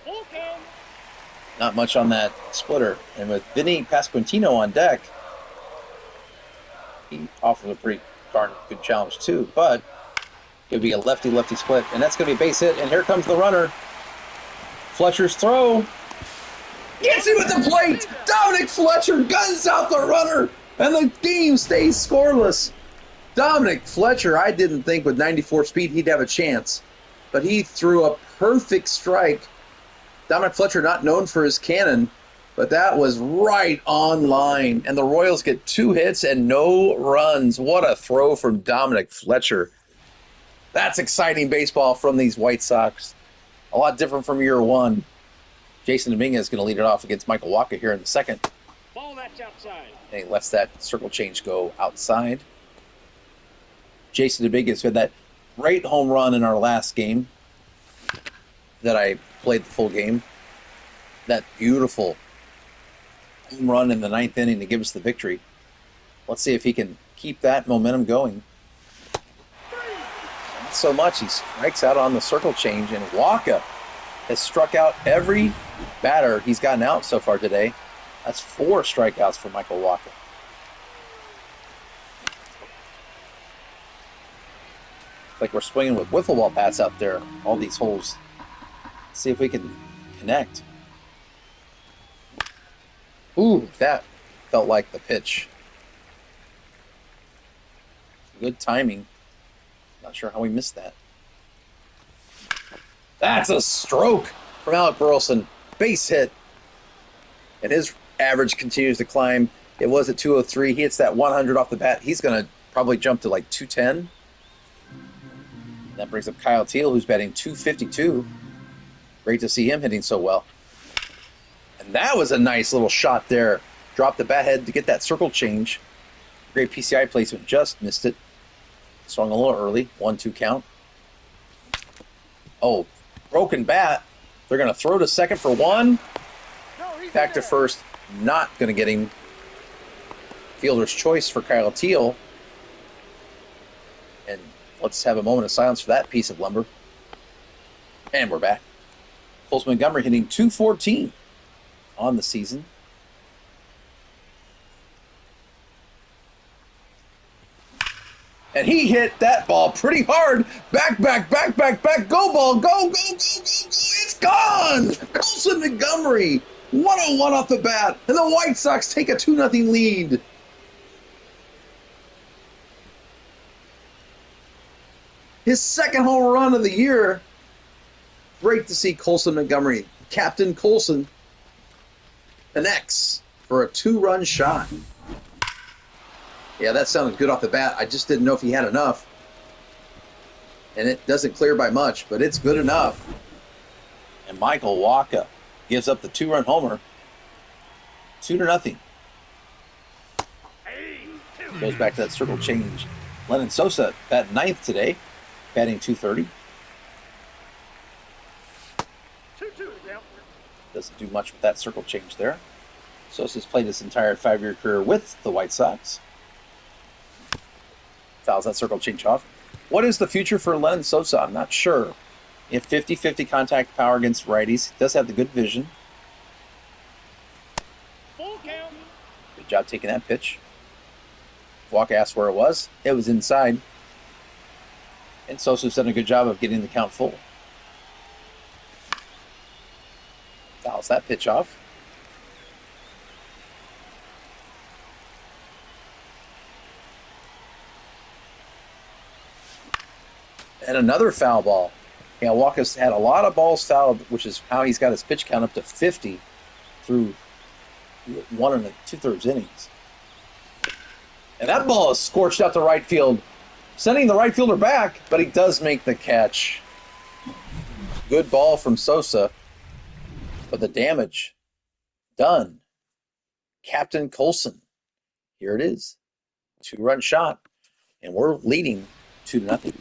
Full count. Not much on that splitter. And with Vinny Pasquantino on deck, he offers a pretty darn good challenge too. But it'll be a lefty-lefty split. And that's going to be a base hit. And here comes the runner. Fletcher's throw. Gets him at the plate. Dominic Fletcher guns out the runner. And the game stays scoreless. Dominic Fletcher, I didn't think with 94 speed he'd have a chance. But he threw a perfect strike. Dominic Fletcher not known for his cannon, but that was right on line. And the Royals get 2 hits and no runs. What a throw from Dominic Fletcher. That's exciting baseball from these White Sox. A lot different from year 1. Jason Dominguez is going to lead it off against Michael Wacha here in the second. Ball that's outside. And he lets that circle change go outside. Jason Dominguez had that great home run in our last game that I played the full game. That beautiful home run in the 9th inning to give us the victory. Let's see if he can keep that momentum going. Not so much. He strikes out on the circle change, and Wacha has struck out every batter he's gotten out so far today. That's 4 strikeouts for Michael Wacha. Like we're swinging with wiffle ball bats out there, all these holes. Let's see if we can connect. Ooh, that felt like the pitch. Good timing. Not sure how we missed that. That's a stroke from Alec Burleson. Base hit. And his average continues to climb. It was at 203. He hits that 100 off the bat. He's going to probably jump to like 210. That brings up Kyle Teal, who's batting 252. Great to see him hitting so well. And that was a nice little shot there. Dropped the bat head to get that circle change. Great PCI placement. Just missed it. Swung a little early. 1-2 count. Oh, broken bat. They're going to throw to second for 1. Back to first. Not going to get him. Fielder's choice for Kyle Teal. And let's have a moment of silence for that piece of lumber. And we're back. Colts Montgomery hitting 214 on the season. And he hit that ball pretty hard. Back, go ball, go. It's gone. Colson Montgomery, 101 off the bat. And the White Sox take a 2-0 lead. His second home run of the year. Great to see Colson Montgomery. Captain Colson connects for a 2-run shot. Yeah, that sounded good off the bat. I just didn't know if he had enough. And it doesn't clear by much, but it's good enough. And Michael Wacha gives up the 2-run homer. 2-0. Goes back to that circle change. Lennon Sosa at 9th today, batting .230. Doesn't do much with that circle change there. Sosa's played his entire 5-year career with the White Sox. Fouls that circle change off. What is the future for Lennon Sosa? I'm not sure. He had 50-50 contact power against righties. He does have the good vision. Full count. Good job taking that pitch. Wacha asked where it was. It was inside. And Sosa's done a good job of getting the count full. Fouls that pitch off. And another foul ball. Yeah, Wacha's had a lot of balls fouled, which is how he's got his pitch count up to 50 through 1 2/3 innings. And that ball is scorched out to right field, sending the right fielder back, but he does make the catch. Good ball from Sosa, but the damage done. Captain Colson. Here it is. 2-run shot, and we're leading 2-0.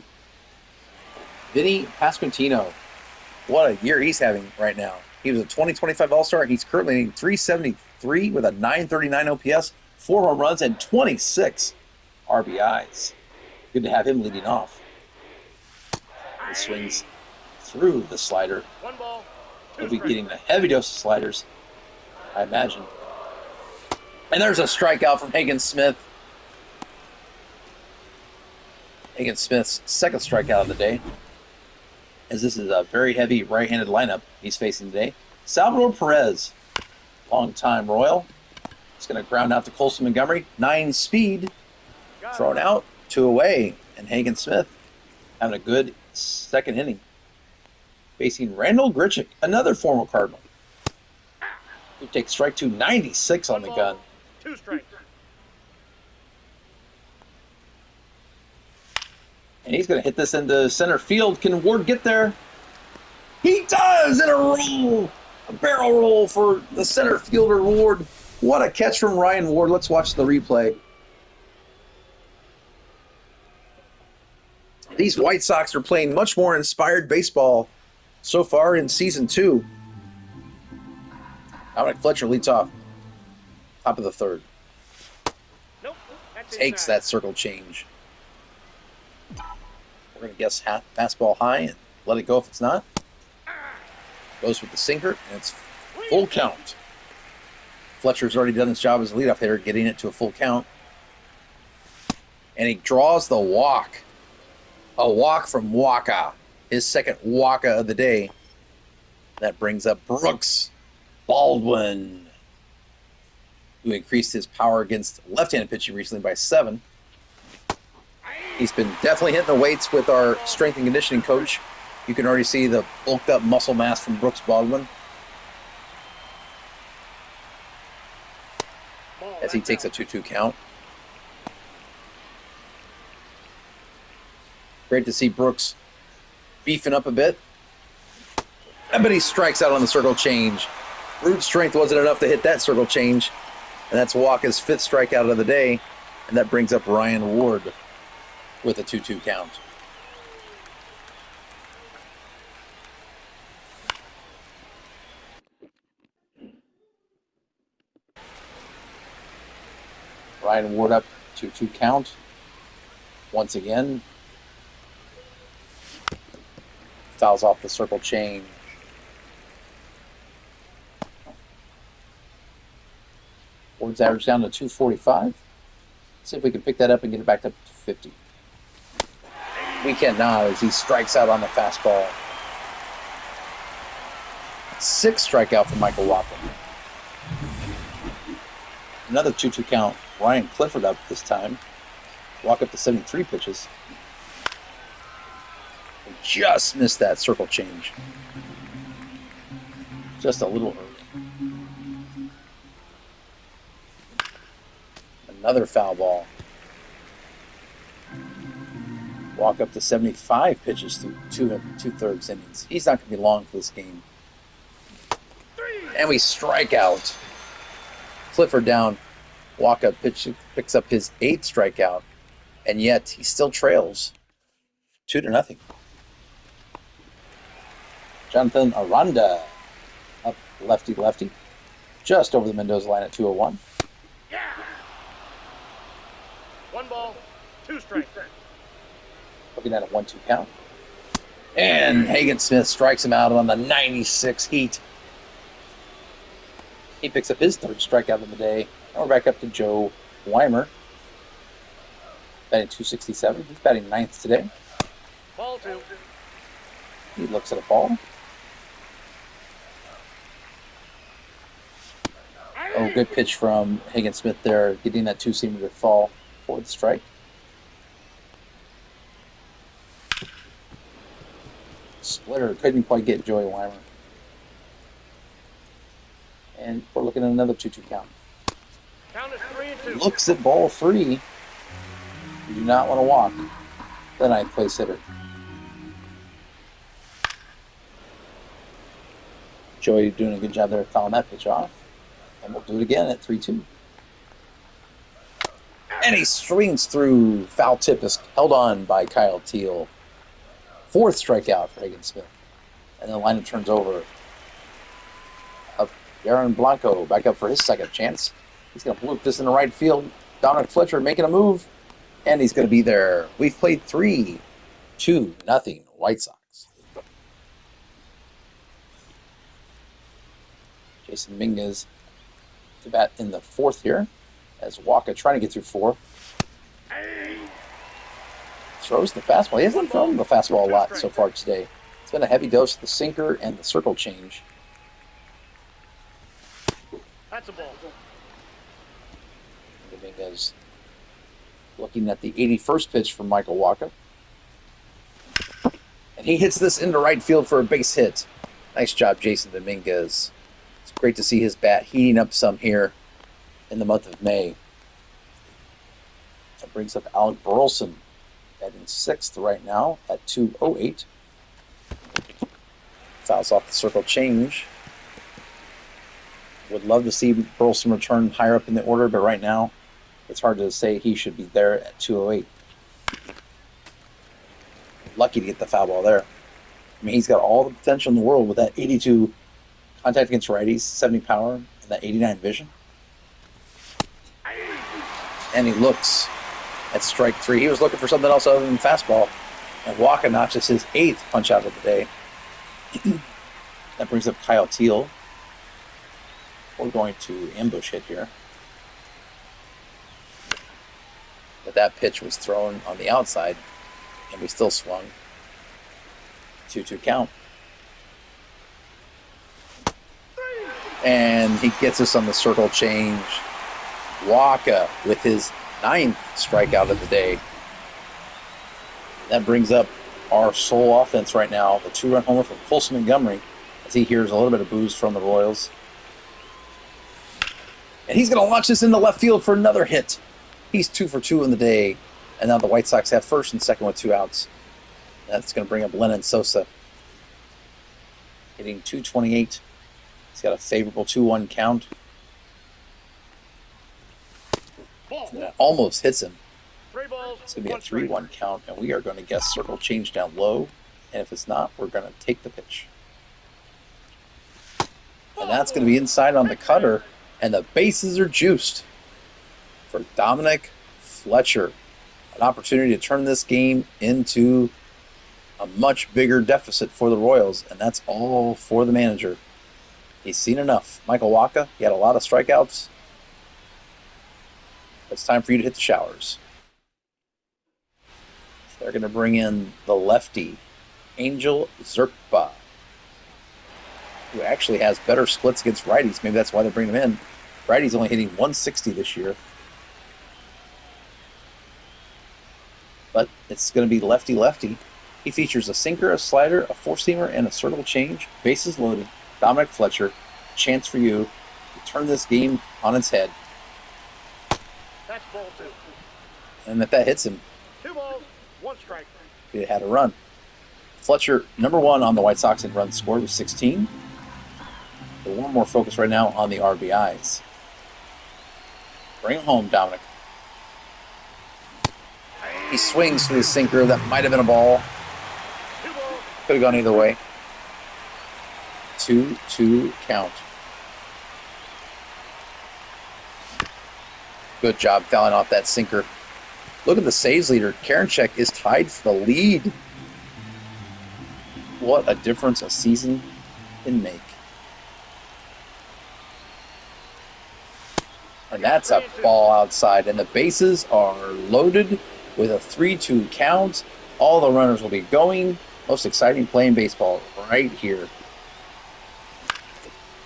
Vinny Pasquantino, what a year he's having right now. He was a 2025 All-Star. He's currently hitting .373 with a .939 OPS, 4 home runs, and 26 RBIs. Good to have him leading off. He swings through the slider. 1 ball. He'll be getting a heavy dose of sliders, I imagine. And there's a strikeout from Hagen Smith. Hagen Smith's second strikeout of the day, as this is a very heavy right-handed lineup he's facing today. Salvador Perez, long-time Royal. He's going to ground out to Colson Montgomery. 9 speed, thrown out, 2 away. And Hagen Smith having a good second inning. Facing Randall Grichuk, another former Cardinal, who takes strike 2, 96 on the gun. 2 strikes. And he's going to hit this into center field. Can Ward get there? He does in a roll. A barrel roll for the center fielder, Ward. What a catch from Ryan Ward. Let's watch the replay. These White Sox are playing much more inspired baseball so far in Season 2. Dominic Fletcher leads off. Top of the 3rd. Nope. That's Takes inside. that circle change. We're going to guess fastball high and let it go if it's not. Goes with the sinker, and it's full count. Fletcher's already done his job as a leadoff hitter, getting it to a full count. And he draws the walk. A walk from Wacha. His second Wacha of the day. That brings up Brooks Baldwin, who increased his power against left-handed pitching recently by 7. He's been definitely hitting the weights with our strength and conditioning coach. You can already see the bulked up muscle mass from Brooks Baldwin as he takes a 2-2 count. Great to see Brooks beefing up a bit. But he strikes out on the circle change. Brute strength wasn't enough to hit that circle change. And that's Wacha's 5th strikeout of the day. And that brings up Ryan Ward with a 2-2 count. Ryan Ward up 2-2 count. Once again. Fouls off the circle change. Ward's average down to 245. See if we can pick that up and get it back up to 50. we cannot as he strikes out on the fastball. 6 strikeout for Michael Walker. Another 2-2 count. Ryan Clifford up this time. Walk up to 73 pitches. Just missed that circle change. Just a little early. Another foul ball. Walk up to 75 pitches through 2/3 innings. He's not going to be long for this game. And we strike out. Clifford down. Walk up pitch picks up his 8th strikeout. And yet he still trails 2-0. Jonathan Aranda up lefty. Just over the Mendoza line at 201. Yeah. 1 ball, 2 strikes. Looking at a 1-2 count. And Hagen Smith strikes him out on the 96 heat. He picks up his 3rd strikeout of the day. And we're back up to Joe Weimer. Batting .267. He's batting 9th today. Ball 2. He looks at a ball. Oh, good pitch from Hagen Smith there, getting that 2-seamer to fall for the strike. Splitter couldn't quite get Joey Weimer. And we're looking at another 2-2 count. Count is 3-2. Looks at ball 3. You do not want to walk the 9th place hitter. Joey doing a good job there fouling that pitch off. And we'll do it again at 3-2. And he swings through. Foul tip is held on by Kyle Teal. 4th strikeout for Hagen Smith. And the lineup turns over. Up Darren Blanco back up for his 2nd chance. He's going to loop this in the right field. Dominic Fletcher making a move. And he's going to be there. We've played 3-2 White Sox. Jason Dominguez to bat in the 4th here as Walker trying to get through 4. Throws the fastball. He hasn't thrown the fastball a lot so far today. It's been a heavy dose of the sinker and the circle change. That's a ball. Dominguez looking at the 81st pitch from Michael Walker. And he hits this into right field for a base hit. Nice job, Jason Dominguez. It's great to see his bat heating up some here in the month of May. That brings up Alec Burleson batting 6th right now at 208. Fouls off the circle change. Would love to see Burleson return higher up in the order, but right now it's hard to say he should be there at 208. Lucky to get the foul ball there. I mean, he's got all the potential in the world with that 82 contact against righties, 70 power, and that 89 vision. And he looks at strike 3. He was looking for something else other than fastball. And Walker notches his 8th punch out of the day. That brings up Kyle Teal. We're going to ambush hit here. But that pitch was thrown on the outside, and we still swung. 2-2 count. And he gets us on the circle change. Waka with his 9th strikeout of the day. That brings up our sole offense right now, the 2-run homer from Colson Montgomery, as he hears a little bit of booze from the Royals. And he's going to launch this into left field for another hit. He's 2 for 2 in the day. And now the White Sox have 1st and 2nd with 2 outs. That's going to bring up Lennon Sosa. Hitting .228. He's got a favorable 2-1 count. And that almost hits him. 3 balls. It's going to be a 3-1 count. And we are going to guess circle change down low. And if it's not, we're going to take the pitch. And that's going to be inside on the cutter. And the bases are juiced for Dominic Fletcher. An opportunity to turn this game into a much bigger deficit for the Royals, and that's all for the manager. He's seen enough. Michael Wacha, he had a lot of strikeouts. It's time for you to hit the showers. They're going to bring in the lefty, Angel Zerpa, who actually has better splits against righties. Maybe that's why they're bringing him in. Righty's only hitting 160 this year. But it's going to be lefty-lefty. He features a sinker, a slider, a four-seamer, and a circle change. Bases loaded. Dominic Fletcher, chance for you to turn this game on its head. That's ball 2. And if that hits him, 2 balls, 1 strike. he had a run. Fletcher, number 1 on the White Sox in runs scored with 16. But we're more focused right now on the RBIs. Bring it home, Dominic. He swings to the sinker. That might have been a ball. 2 balls. Could have gone either way. 2-2 count. Good job fouling off that sinker. Look at the saves leader. Karinchak is tied for the lead. What a difference a season can make. And that's a ball outside. And the bases are loaded with a 3-2 count. All the runners will be going. Most exciting play in baseball right here.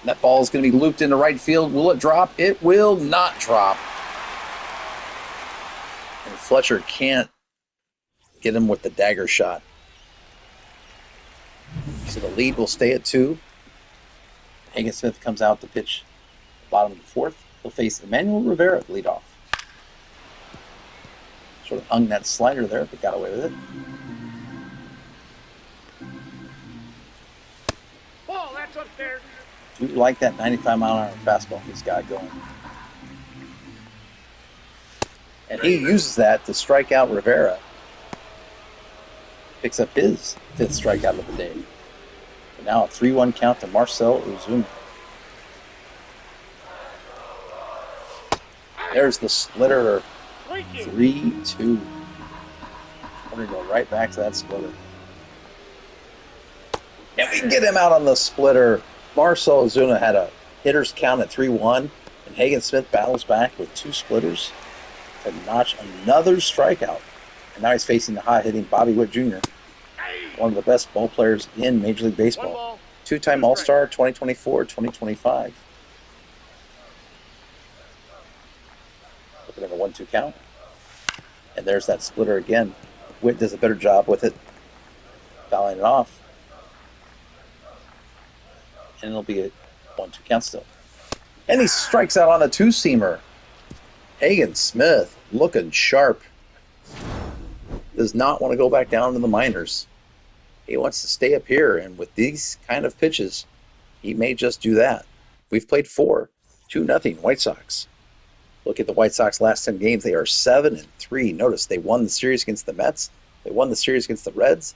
That ball is going to be looped into right field. Will it drop? It will not drop. And Fletcher can't get him with the dagger shot. So the lead will stay at 2. Hagen Smith comes out to pitch bottom of the 4th. He'll face Emmanuel Rivera to lead off. Sort of hung that slider there, but got away with it. Ball, that's upstairs. Do you like that 95-mile-an-hour fastball he's got going? And he uses that to strike out Rivera. Picks up his 5th strikeout of the day. And now a 3-1 count to Marcell Ozuna. There's the splitter. 3-2. We're going to go right back to that splitter. And we get him out on the splitter. Marcell Ozuna had a hitter's count at 3-1. And Hagen Smith battles back with 2 splitters to notch another strikeout. And now he's facing the hot-hitting Bobby Witt Jr., one of the best ball players in Major League Baseball. 2-time All-Star, 2024, 2025. Looking at a 1-2 count. And there's that splitter again. Witt does a better job with it, fouling it off. And it'll be a 1-2 count still. And he strikes out on a 2-seamer. Hagen Smith looking sharp. Does not want to go back down to the minors. He wants to stay up here, and with these kind of pitches, he may just do that. We've played 4, 2-0 White Sox. Look at the White Sox last 10 games. They are 7-3. Notice they won the series against the Mets, they won the series against the Reds,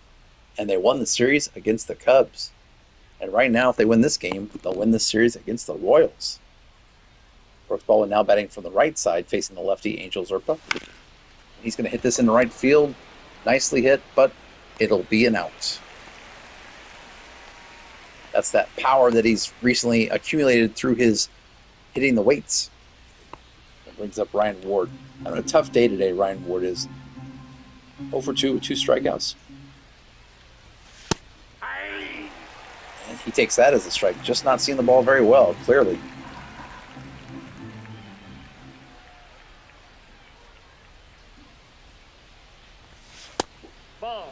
and they won the series against the Cubs. And right now, if they win this game, they'll win this series against the Royals. Brooks Baldwin now batting from the right side, facing the lefty Angel Zerpa. He's going to hit this in the right field. Nicely hit, but it'll be an out. That's that power that he's recently accumulated through his hitting the weights. That brings up Ryan Ward. Having a tough day today, Ryan Ward is 0 for 2 with 2 strikeouts. And he takes that as a strike. Just not seeing the ball very well, clearly.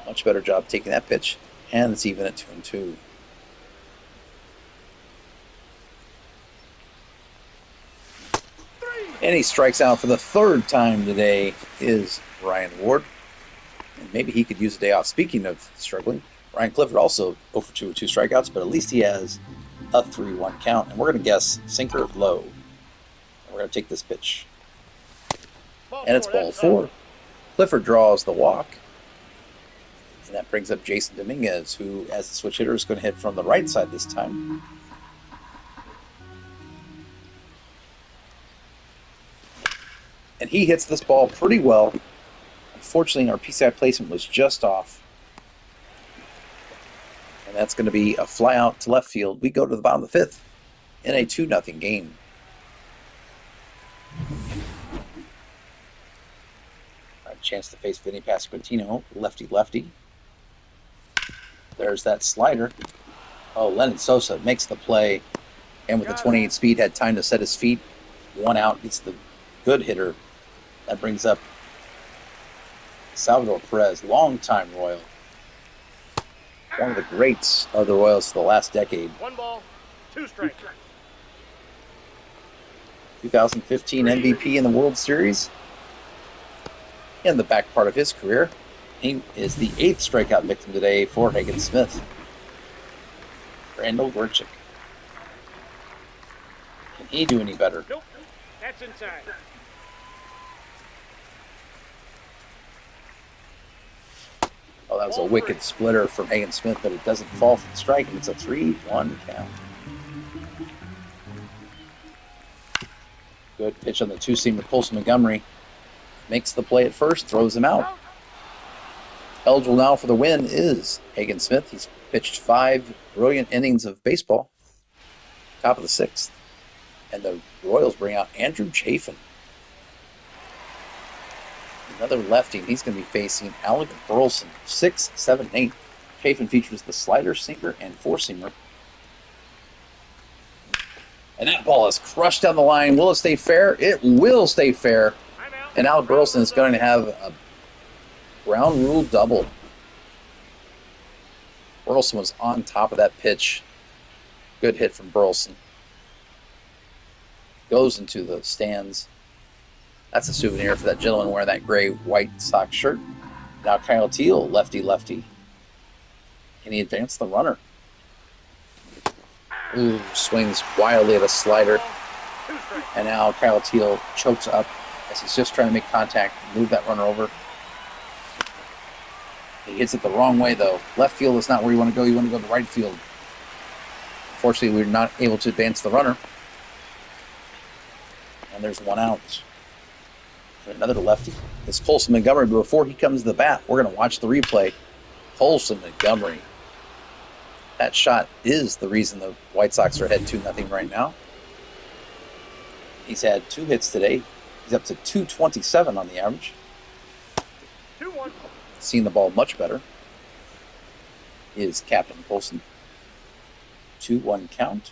Much better job taking that pitch. And it's even at 2-2. And he strikes out for the 3rd time today is Ryan Ward. And maybe he could use a day off. Speaking of struggling, Ryan Clifford also 0 for 2 with 2 strikeouts, but at least he has a 3-1 count. And we're going to guess sinker low. And we're going to take this pitch. And it's ball 4. Clifford draws the walk. And that brings up Jason Dominguez, who, as the switch hitter, is going to hit from the right side this time. And he hits this ball pretty well. Unfortunately, our PCI placement was just off. And that's going to be a fly out to left field. We go to the bottom of the 5th in a 2-0 game. chance to face Vinny Pasquantino, lefty-lefty. There's that slider. Oh, Lennon Sosa makes the play, and with the 28 speed, had time to set his feet. 1 out, gets the good hitter. That brings up Salvador Perez, longtime Royal. One of the greats of the Royals for the last decade. 1 ball, 2 strikes. 2015 MVP in the World Series. In the back part of his career, he is the 8th strikeout victim today for Hagen Smith. Randall Grichuk. Can he do any better? Nope, that's inside. Oh, that was a wicked splitter from Hagen Smith, but it doesn't fall for the strike, and it's a 3-1 count. Good pitch on the 2-seamer. Colson Montgomery makes the play at first, throws him out. Eligible now for the win is Hagen Smith. He's pitched 5 brilliant innings of baseball. Top of the 6th. And the Royals bring out Andrew Chafin. Another lefty, and he's going to be facing Alec Burleson, 6, 7, 8. Chafin features the slider, sinker, and 4-seamer. And that ball is crushed down the line. Will it stay fair? It will stay fair. And Alec Burleson is going to have a ground rule double. Burleson was on top of that pitch. Good hit from Burleson. Goes into the stands. That's a souvenir for that gentleman wearing that gray White Sox shirt. Now Kyle Teal, lefty-lefty. Can he advance the runner? Ooh, swings wildly at a slider. And now Kyle Teal chokes up as he's just trying to make contact, move that runner over. He hits it the wrong way, though. Left field is not where you want to go. You want to go to right field. Unfortunately, we're not able to advance the runner. And there's 1 out. Another lefty. It's Colson Montgomery, but before he comes to the bat, we're going to watch the replay. Colson Montgomery. That shot is the reason the White Sox are ahead 2-0 right now. He's had 2 hits today. He's up to 227 on the average. 2-1. Seeing the ball much better is Captain Colson. 2-1 count.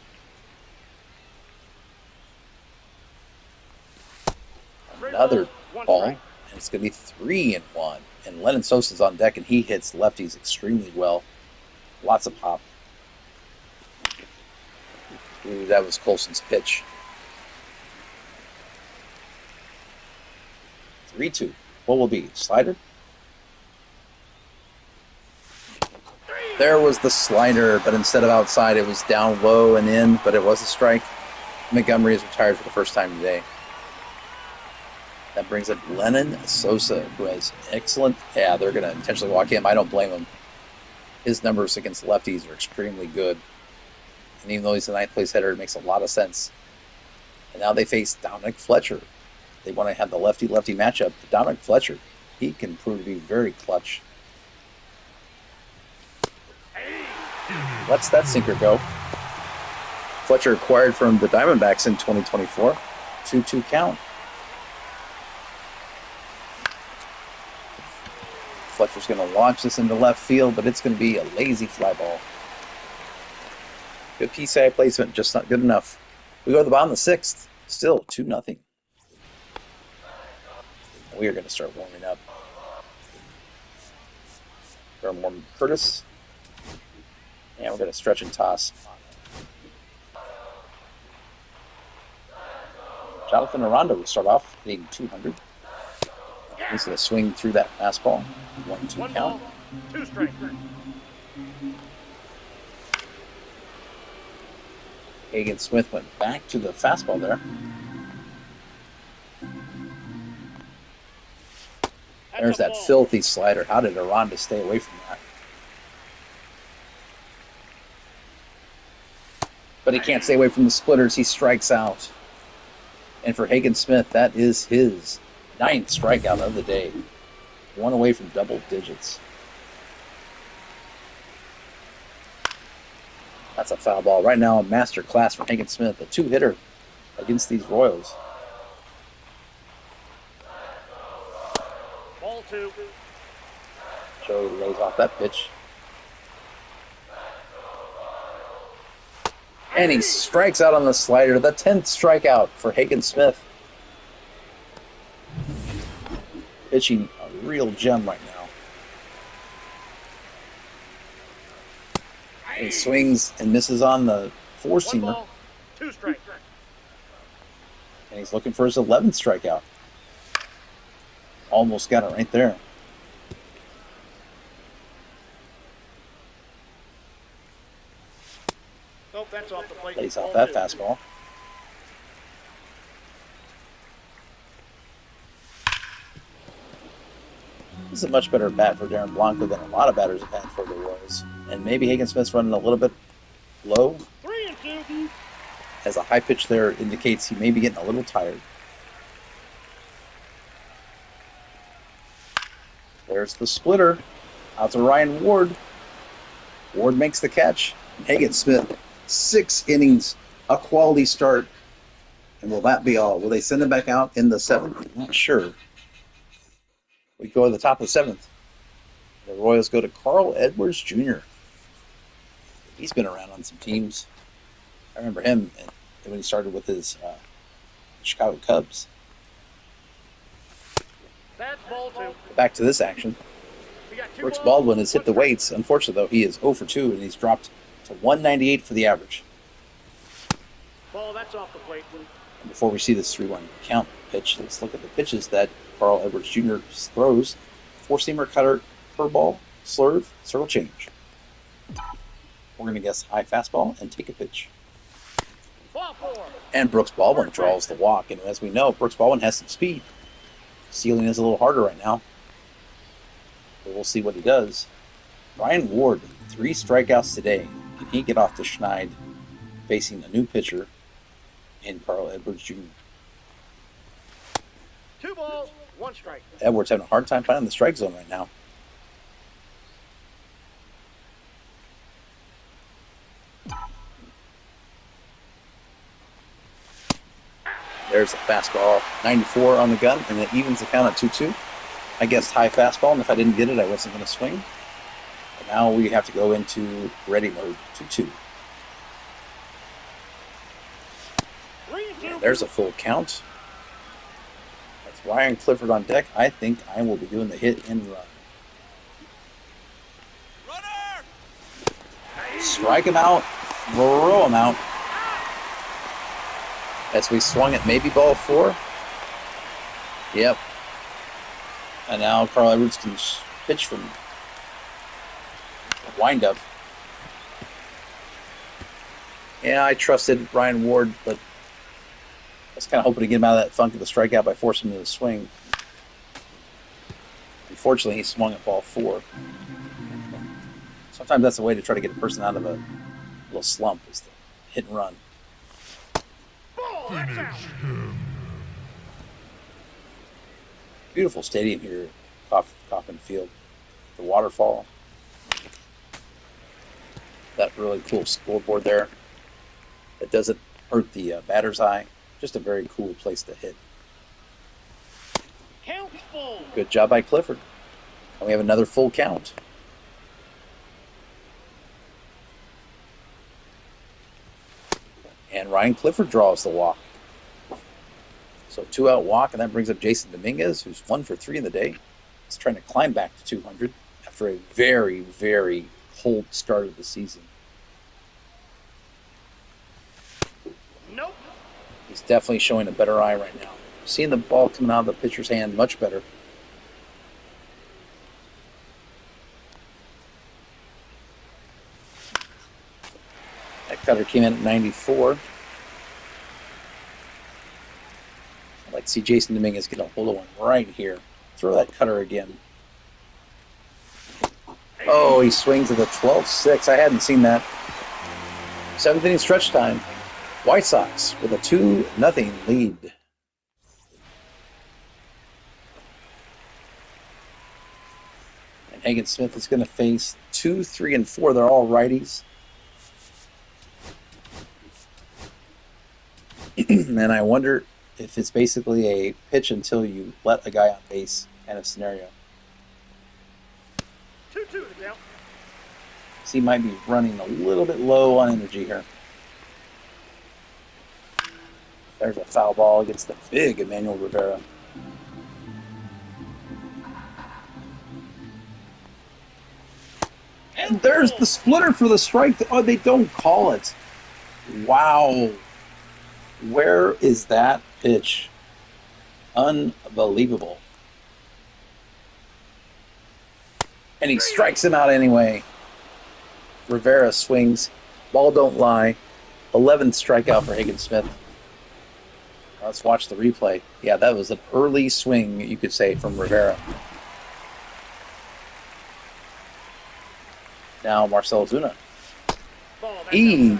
Another ball, and it's going to be 3-1. And Lennon Sosa's on deck, and he hits lefties extremely well. Lots of pop. Ooh, that was Colson's pitch. 3-2. What will be? Slider? There was the slider, but instead of outside, it was down low and in, but it was a strike. Montgomery is retired for the first time today. That brings up Lennon Sosa, who has excellent... Yeah, they're going to intentionally walk him. I don't blame him. His numbers against lefties are extremely good. And even though he's a 9th place hitter, it makes a lot of sense. And now they face Dominic Fletcher. They want to have the lefty-lefty matchup. Dominic Fletcher, he can prove to be very clutch. Lets that sinker go. Fletcher acquired from the Diamondbacks in 2024. 2-2 count. Fletcher's going to launch this into left field, but it's going to be a lazy fly ball. Good PCI placement, just not good enough. We go to the bottom of the 6th. Still 2-0. We are going to start warming up. We're going to warm Curtis. And we're going to stretch and toss. Jonathan Aranda will start off hitting 200. He's going to swing through that fastball. 1-2 count. 2 strikes. Hagen Smith went back to the fastball there. There's that filthy slider. How did Aranda stay away from that? But he can't stay away from the splitters. He strikes out. And for Hagen Smith, that is his 9th strikeout of the day. 1 away from double digits. That's a foul ball. Right now, a master class from Hagen Smith, a 2-hitter against these Royals. Ball 2. Joe lays off that pitch. And he strikes out on the slider. The 10th strikeout for Hagen Smith. Pitching a real gem right now. And he swings and misses on the 4-seamer. 1 ball, 2 strikes. And he's looking for his 11th strikeout. Almost got it right there. Nope, that's off the plate. Lays off Ball that 2. fastball. This is a much better bat for Darren Blanco than a lot of batters have had for the Royals. And maybe Hagen Smith's running a little bit low, 3 and 2. as a high pitch there indicates he may be getting a little tired. There's the splitter. Out to Ryan Ward. Ward makes the catch. And Hagen Smith, 6 innings, a quality start. And will that be all? Will they send him back out in the 7th? I'm not sure. We go to the top of the 7th. The Royals go to Carl Edwards Jr. He's been around on some teams. I remember him when he started with his Chicago Cubs. That's ball 2. Back to this action. We got 2 Brooks balls, Baldwin has hit 1 the strike. weights. Unfortunately, though, he is 0 for 2, and he's dropped to 198 for the average. Ball, that's off the plate. And before we see this 3-1 count pitch, let's look at the pitches that Carl Edwards Jr. throws. 4-seamer, cutter, curveball, slurve, circle change. We're going to guess high fastball and take a pitch. Ball 4. And Brooks Baldwin draws the walk. And as we know, Brooks Baldwin has some speed. Ceiling is a little harder right now. But we'll see what he does. Ryan Ward, 3 strikeouts today. Can he get off the schneid facing a new pitcher in Carl Edwards Jr.? 2 balls, 1 strike. Edwards having a hard time finding the strike zone right now. There's a fastball, 94 on the gun, and it evens the count at 2-2. I guessed high fastball, and if I didn't get it, I wasn't going to swing. But now we have to go into ready mode, 2-2. 3 and 2. And there's a full count. That's Ryan Clifford on deck. I think I will be doing the hit and run. Strike him out, throw him out. As we swung at maybe ball 4. Yep. And now Carl Edwards can pitch from wind up. Yeah, I trusted Ryan Ward, but I was kind of hoping to get him out of that funk of the strikeout by forcing him to swing. Unfortunately, he swung at ball 4. Sometimes that's a way to try to get a person out of a little slump, is to hit and run. Ball, that's out. Beautiful stadium here, Coffin Field. The waterfall. That really cool scoreboard there. That doesn't hurt the batter's eye. Just a very cool place to hit. Count full. Good job by Clifford. And we have another full count. And Ryan Clifford draws the walk. So 2-out walk, and that brings up Jason Dominguez, who's 1 for 3 in the day. He's trying to climb back to 200 after a very, very cold start of the season. Nope. He's definitely showing a better eye right now. Seeing the ball coming out of the pitcher's hand much better. That cutter came in at 94. I'd like to see Jason Dominguez get a hold of one right here. Throw that cutter again. Oh, he swings at the 12-6. I hadn't seen that. 7th inning stretch time. White Sox with a 2-0 lead. And Hagen Smith is going to face 2, 3, and 4. They're all righties. And I wonder if it's basically a pitch until you let a guy on base kind of scenario. 2-2 the count. He might be running a little bit low on energy here. There's a foul ball against the big Emmanuel Rivera. And there's the splitter for the strike. Oh, they don't call it. Wow. Where is that pitch? Unbelievable. And he strikes him out anyway. Rivera swings. Ball don't lie. 11th strikeout for Higgins-Smith. Let's watch the replay. Yeah, that was an early swing, you could say, from Rivera. Now Marcell Ozuna. He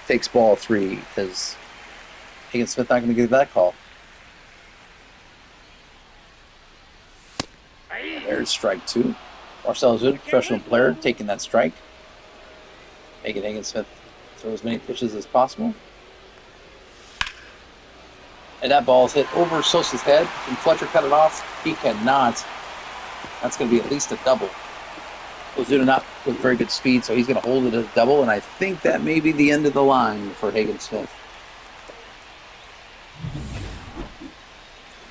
takes ball 3 because Higgins-Smith not going to give that call. There's strike 2. Marcell Ozuna, professional player, taking that strike. Making Higgins-Smith throw as many pitches as possible. And that ball is hit over Sosa's head. Can Fletcher cut it off? He cannot. That's going to be at least a double. Ozuna not with very good speed, so he's going to hold it as a double, and I think that may be the end of the line for Higgins-Smith.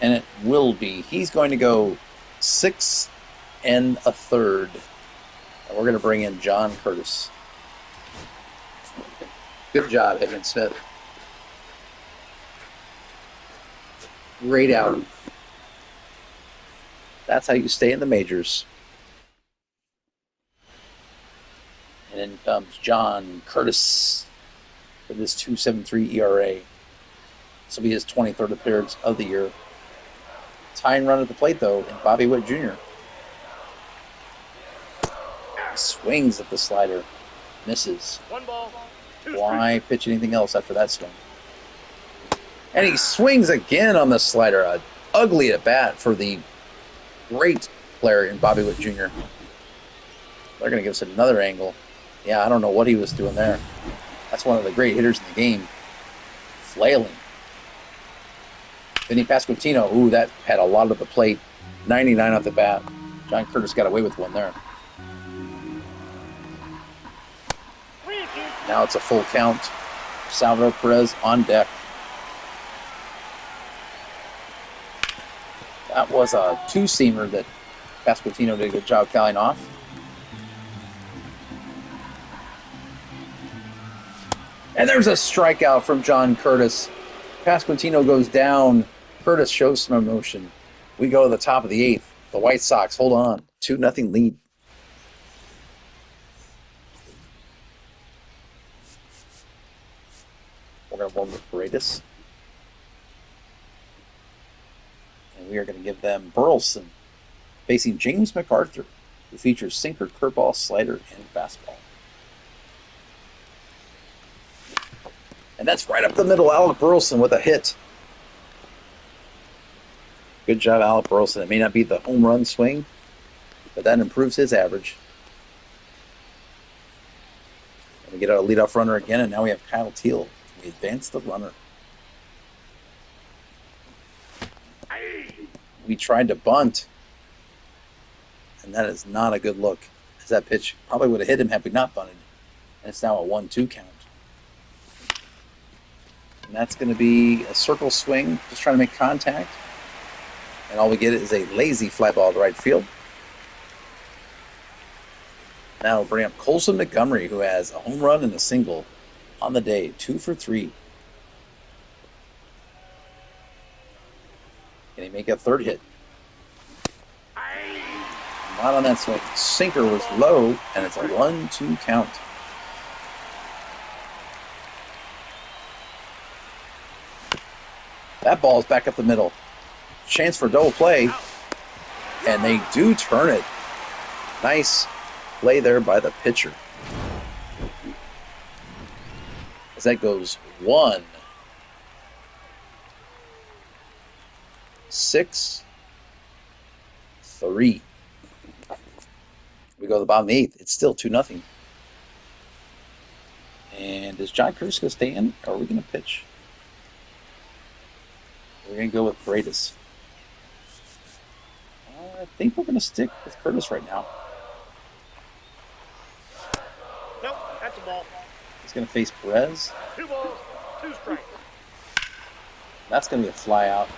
And it will be. He's going to go 6 1/3. And we're going to bring in John Curtis. Good job, Higgins-Smith. Great out. That's how you stay in the majors. And in comes John Curtis with his 2.73 ERA. This will be his 23rd appearance of the year. Tying run at the plate, though, in Bobby Witt Jr. He swings at the slider. Misses. 1 ball, 2 Why pitch anything else after that swing? And he swings again on the slider. An ugly at bat for the great player in Bobby Witt Jr. They're going to give us another angle. Yeah, I don't know what he was doing there. That's one of the great hitters in the game. Flailing. Vinny Pasquantino, ooh, that had a lot of the plate. 99 off the bat. John Curtis got away with one there. Now it's a full count. Salvador Perez on deck. That was a 2-seamer that Pasquantino did a good job fouling off. And there's a strikeout from John Curtis. Pasquantino goes down. Curtis shows some emotion. We go to the top of the 8th. The White Sox hold on. 2-0 lead. We're going to warm with Paredes. And we are going to give them Burleson facing James MacArthur, who features sinker, curveball, slider, and fastball. And that's right up the middle. Alec Burleson with a hit. Good job, Alec Burleson. It may not be the home run swing, but that improves his average. And we get our leadoff runner again, and now we have Kyle Teal. We advance the runner. We tried to bunt, and that is not a good look, as that pitch probably would have hit him had we not bunted. And it's now a 1-2 count. And that's going to be a circle swing, just trying to make contact. And all we get is a lazy fly ball to right field. Now we'll bring up Colson Montgomery, who has a home run and a single on the day, 2 for 3. Can he make a third hit? Not on that swing. Sinker was low, and it's a 1-2 count. That ball's back up the middle. Chance for double play, and they do turn it. Nice play there by the pitcher. As that goes 1, 6, 3. We go to the bottom of the 8th. It's still 2-0. And is John Curtis going to stay in, or are we going to pitch? We're going to go with Paredes. I think we're going to stick with Curtis right now. That's a ball. He's going to face Perez. 2 balls, 2 strikes. That's going to be a fly out.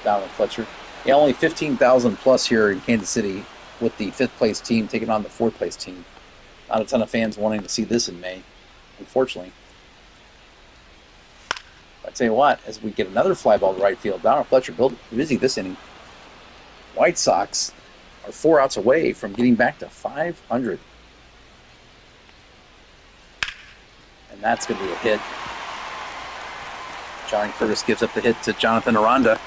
Down with Fletcher. Yeah, only 15,000 plus here in Kansas City with the 5th place team taking on the 4th place team. Not a ton of fans wanting to see this in May, unfortunately. I tell you what, as we get another fly ball to right field, Donald Fletcher busy this inning. White Sox are 4 outs away from getting back to 500. And that's going to be a hit. John Curtis gives up the hit to Jonathan Aranda.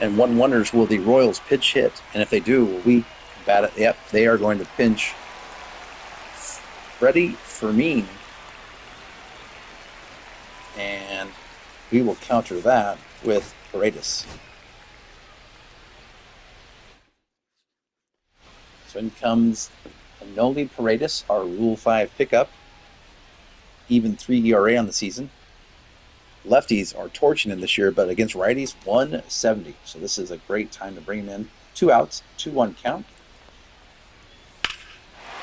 And one wonders, will the Royals pitch hit? And if they do, will we bat it? Yep, they are going to pinch Freddie Fermin. And we will counter that with Paredes. So in comes Noli Paredes, our Rule 5 pickup. Even 3 ERA on the season. Lefties are torching him this year, but against righties, 170. So this is a great time to bring him in. 2 outs, 2-1 count.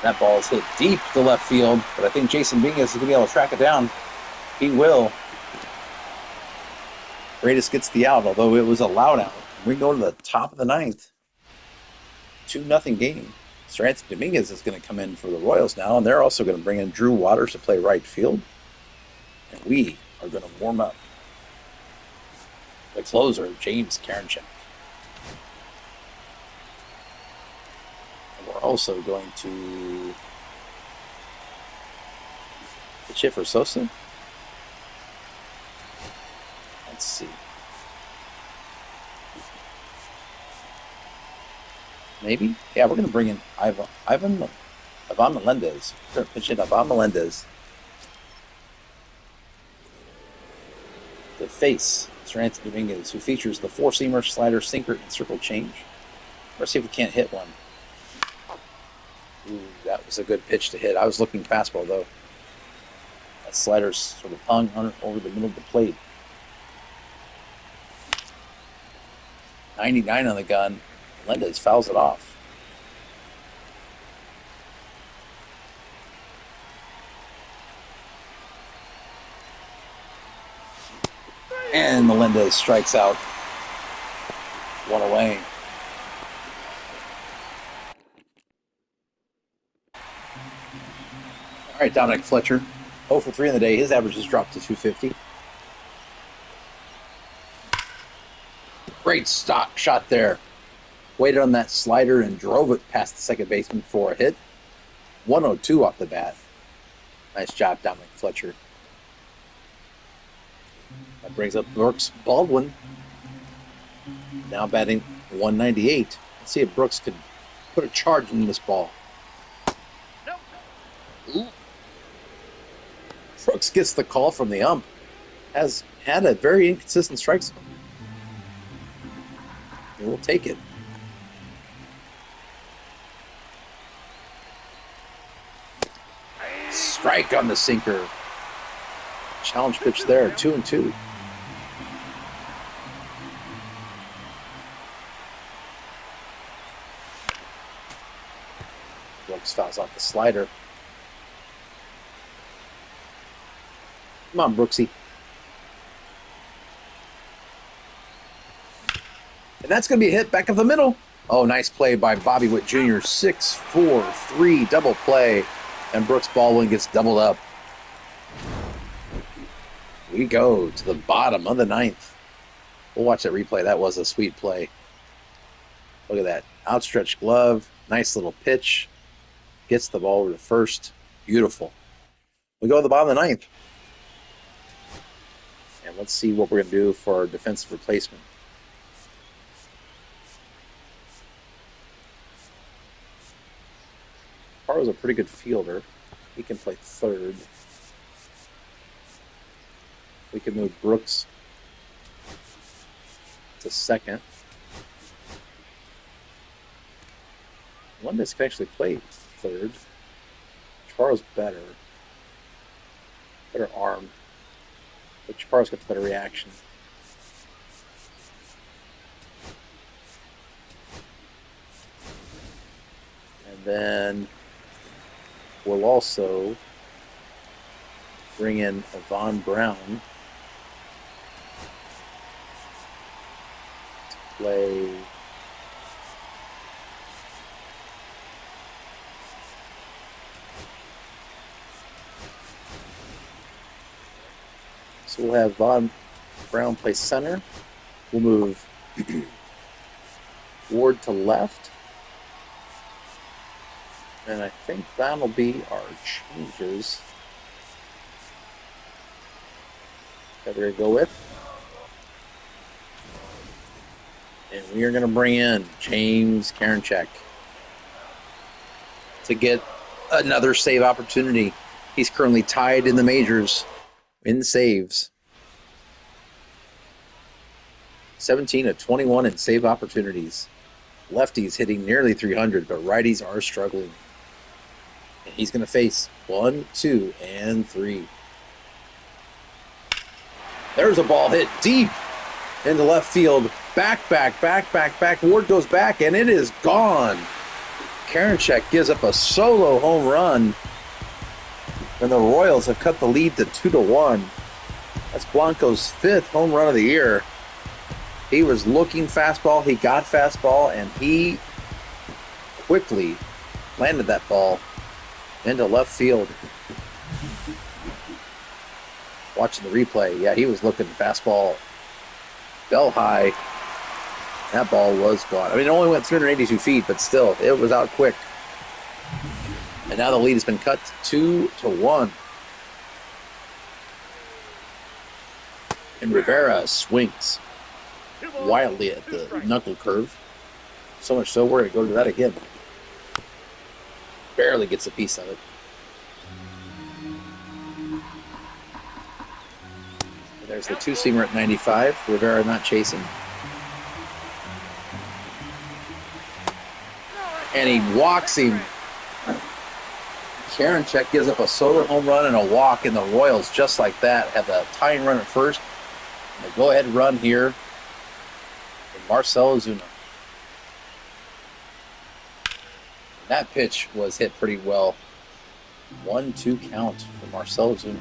That ball is hit deep to left field, but I think Jason Dominguez is going to be able to track it down. He will. Paredes gets the out, although it was a loud out. We go to the top of the 9th. 2-0 game. Sir Anthony Dominguez is going to come in for the Royals now, and they're also going to bring in Drew Waters to play right field. And we are going to warm up the closer, James Karinchak. And we're also going to pitch hit for Sosa. Let's see. Maybe? Yeah, we're going to bring in Ivan Melendez. We're going to pitch in Ivan Melendez. The face, Sir Anthony Dominguez, who features the 4-seamer, slider, sinker, and circle change. Let's see if we can't hit one. Ooh, that was a good pitch to hit. I was looking fastball, though. That slider's sort of hung over the middle of the plate. 99 on the gun. Melendez fouls it off. And Melendez strikes out. 1 away. All right, Dominic Fletcher. 0 for 3 in the day. His average has dropped to 250. Great shot there. Waited on that slider and drove it past the second baseman for a hit. 102 off the bat. Nice job, Dominic Fletcher. That brings up Brooks Baldwin. Now batting 198. Let's see if Brooks could put a charge in this ball. Ooh. Brooks gets the call from the ump. Has had a very inconsistent strike zone. We'll take it. Strike on the sinker. Challenge pitch there, 2-2. Brooks fouls off the slider. Come on, Brooksy. And that's going to be a hit back up the middle. Oh, nice play by Bobby Witt Jr. 6-4-3 double play. And Brooks Baldwin gets doubled up. We go to the bottom of the 9th. We'll watch that replay. That was a sweet play. Look at that. Outstretched glove. Nice little pitch. Gets the ball over to first. Beautiful. We go to the bottom of the 9th. And let's see what we're going to do for our defensive replacement. Carl's a pretty good fielder. He can play third. We can move Brooks to second. Melendez can actually play third. Charles better arm. But Charles got the better reaction. And then we'll also bring in Von Brown to play. So we'll have Von Brown play center. We'll move Ward to left. And I think that'll be our changes that we're going to go with. And we are going to bring in James Karinchak to get another save opportunity. He's currently tied in the majors in saves. 17 of 21 in save opportunities. Lefties hitting nearly 300, but righties are struggling. And he's going to face 1, 2, and 3. There's a ball hit deep into left field. Back. Ward goes back, and it is gone. Karinchak gives up a solo home run, and the Royals have cut the lead to 2-1. That's Blanco's 5th home run of the year. He was looking fastball. He got fastball, and he quickly landed that ball into left field. Watching the replay, yeah, he was looking fastball, bell high. That ball was gone. I mean, it only went 382 feet, but still, it was out quick. And now the lead has been cut to 2-1. And Rivera swings wildly at the knuckle curve. So much so, we're going to go to that again. Barely gets a piece of it. And there's the two-seamer at 95. Rivera not chasing. And he walks him. Karinchak gives up a solo home run and a walk, and the Royals, just like that, have the tying run at first. And the go-ahead run here from Marcell Ozuna. That pitch was hit pretty well. 1-2 count for Marcell Ozuna.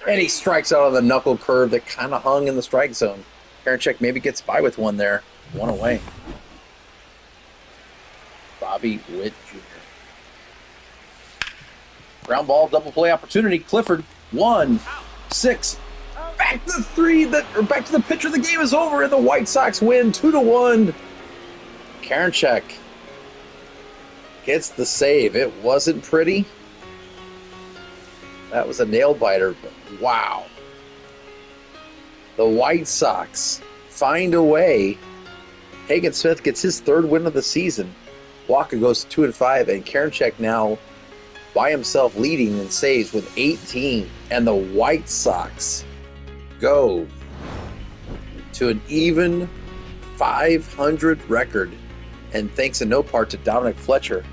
And he strikes out on the knuckle curve that kind of hung in the strike zone. Karinchak maybe gets by with one there. One away. Bobby Witt Jr. Ground ball, double play opportunity. Clifford, 1-6. Back to 3. Back to the pitcher. The game is over, and the White Sox win 2-1. Karinchak gets the save. It wasn't pretty. That was a nail biter, but wow. The White Sox find a way. Hagen Smith gets his 3rd win of the season. Waka goes to 2-5, and Karinchak now by himself leading in saves with 18. And the White Sox go to an even 500 record, and thanks in no part to Dominic Fletcher.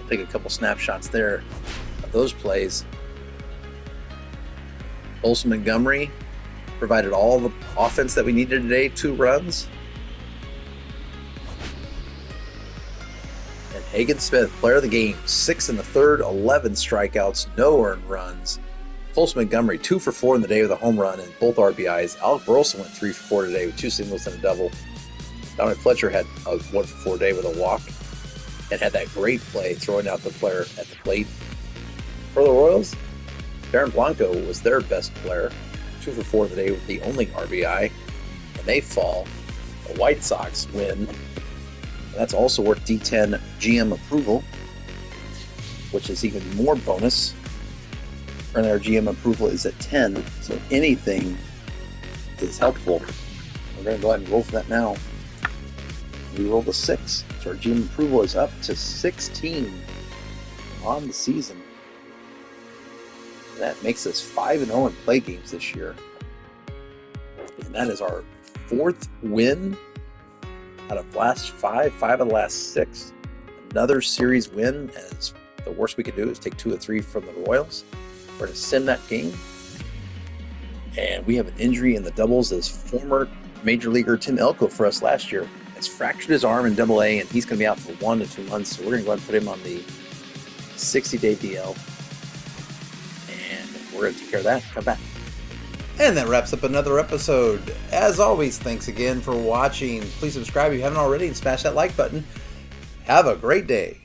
I'll take a couple snapshots there of those plays. Olson Montgomery provided all the offense that we needed today, 2 runs. And Hagen Smith, player of the game, 6 in the 3rd, 11 strikeouts, no earned runs. Olson Montgomery, 2 for 4 in the day with a home run and both RBIs. Alec Burleson went 3 for 4 today with 2 singles and a double. Dominic Fletcher had a 1 for 4 day with a walk and had that great play throwing out the player at the plate. For the Royals, Darren Blanco was their best player, 2 for 4 today with the only RBI, and they fall. The White Sox win. And that's also worth D10 GM approval, which is even more bonus. And our GM approval is at 10, so anything is helpful. We're going to go ahead and roll for that now. We rolled a 6, so our GM approval is up to 16 on the season. That makes us 5-0 in play games this year. And that is our 4th win out of last 5 of the last 6. Another series win, as the worst we could do is take 2 of 3 from the Royals. We're going to sim that game. And we have an injury in the doubles as former Major Leaguer Tim Elko for us last year. has fractured his arm in Double-A, and he's going to be out for 1 to 2 months. So we're going to go ahead and put him on the 60-day DL. And we're going to take care of that. Come back. And that wraps up another episode. As always, thanks again for watching. Please subscribe if you haven't already and smash that like button. Have a great day.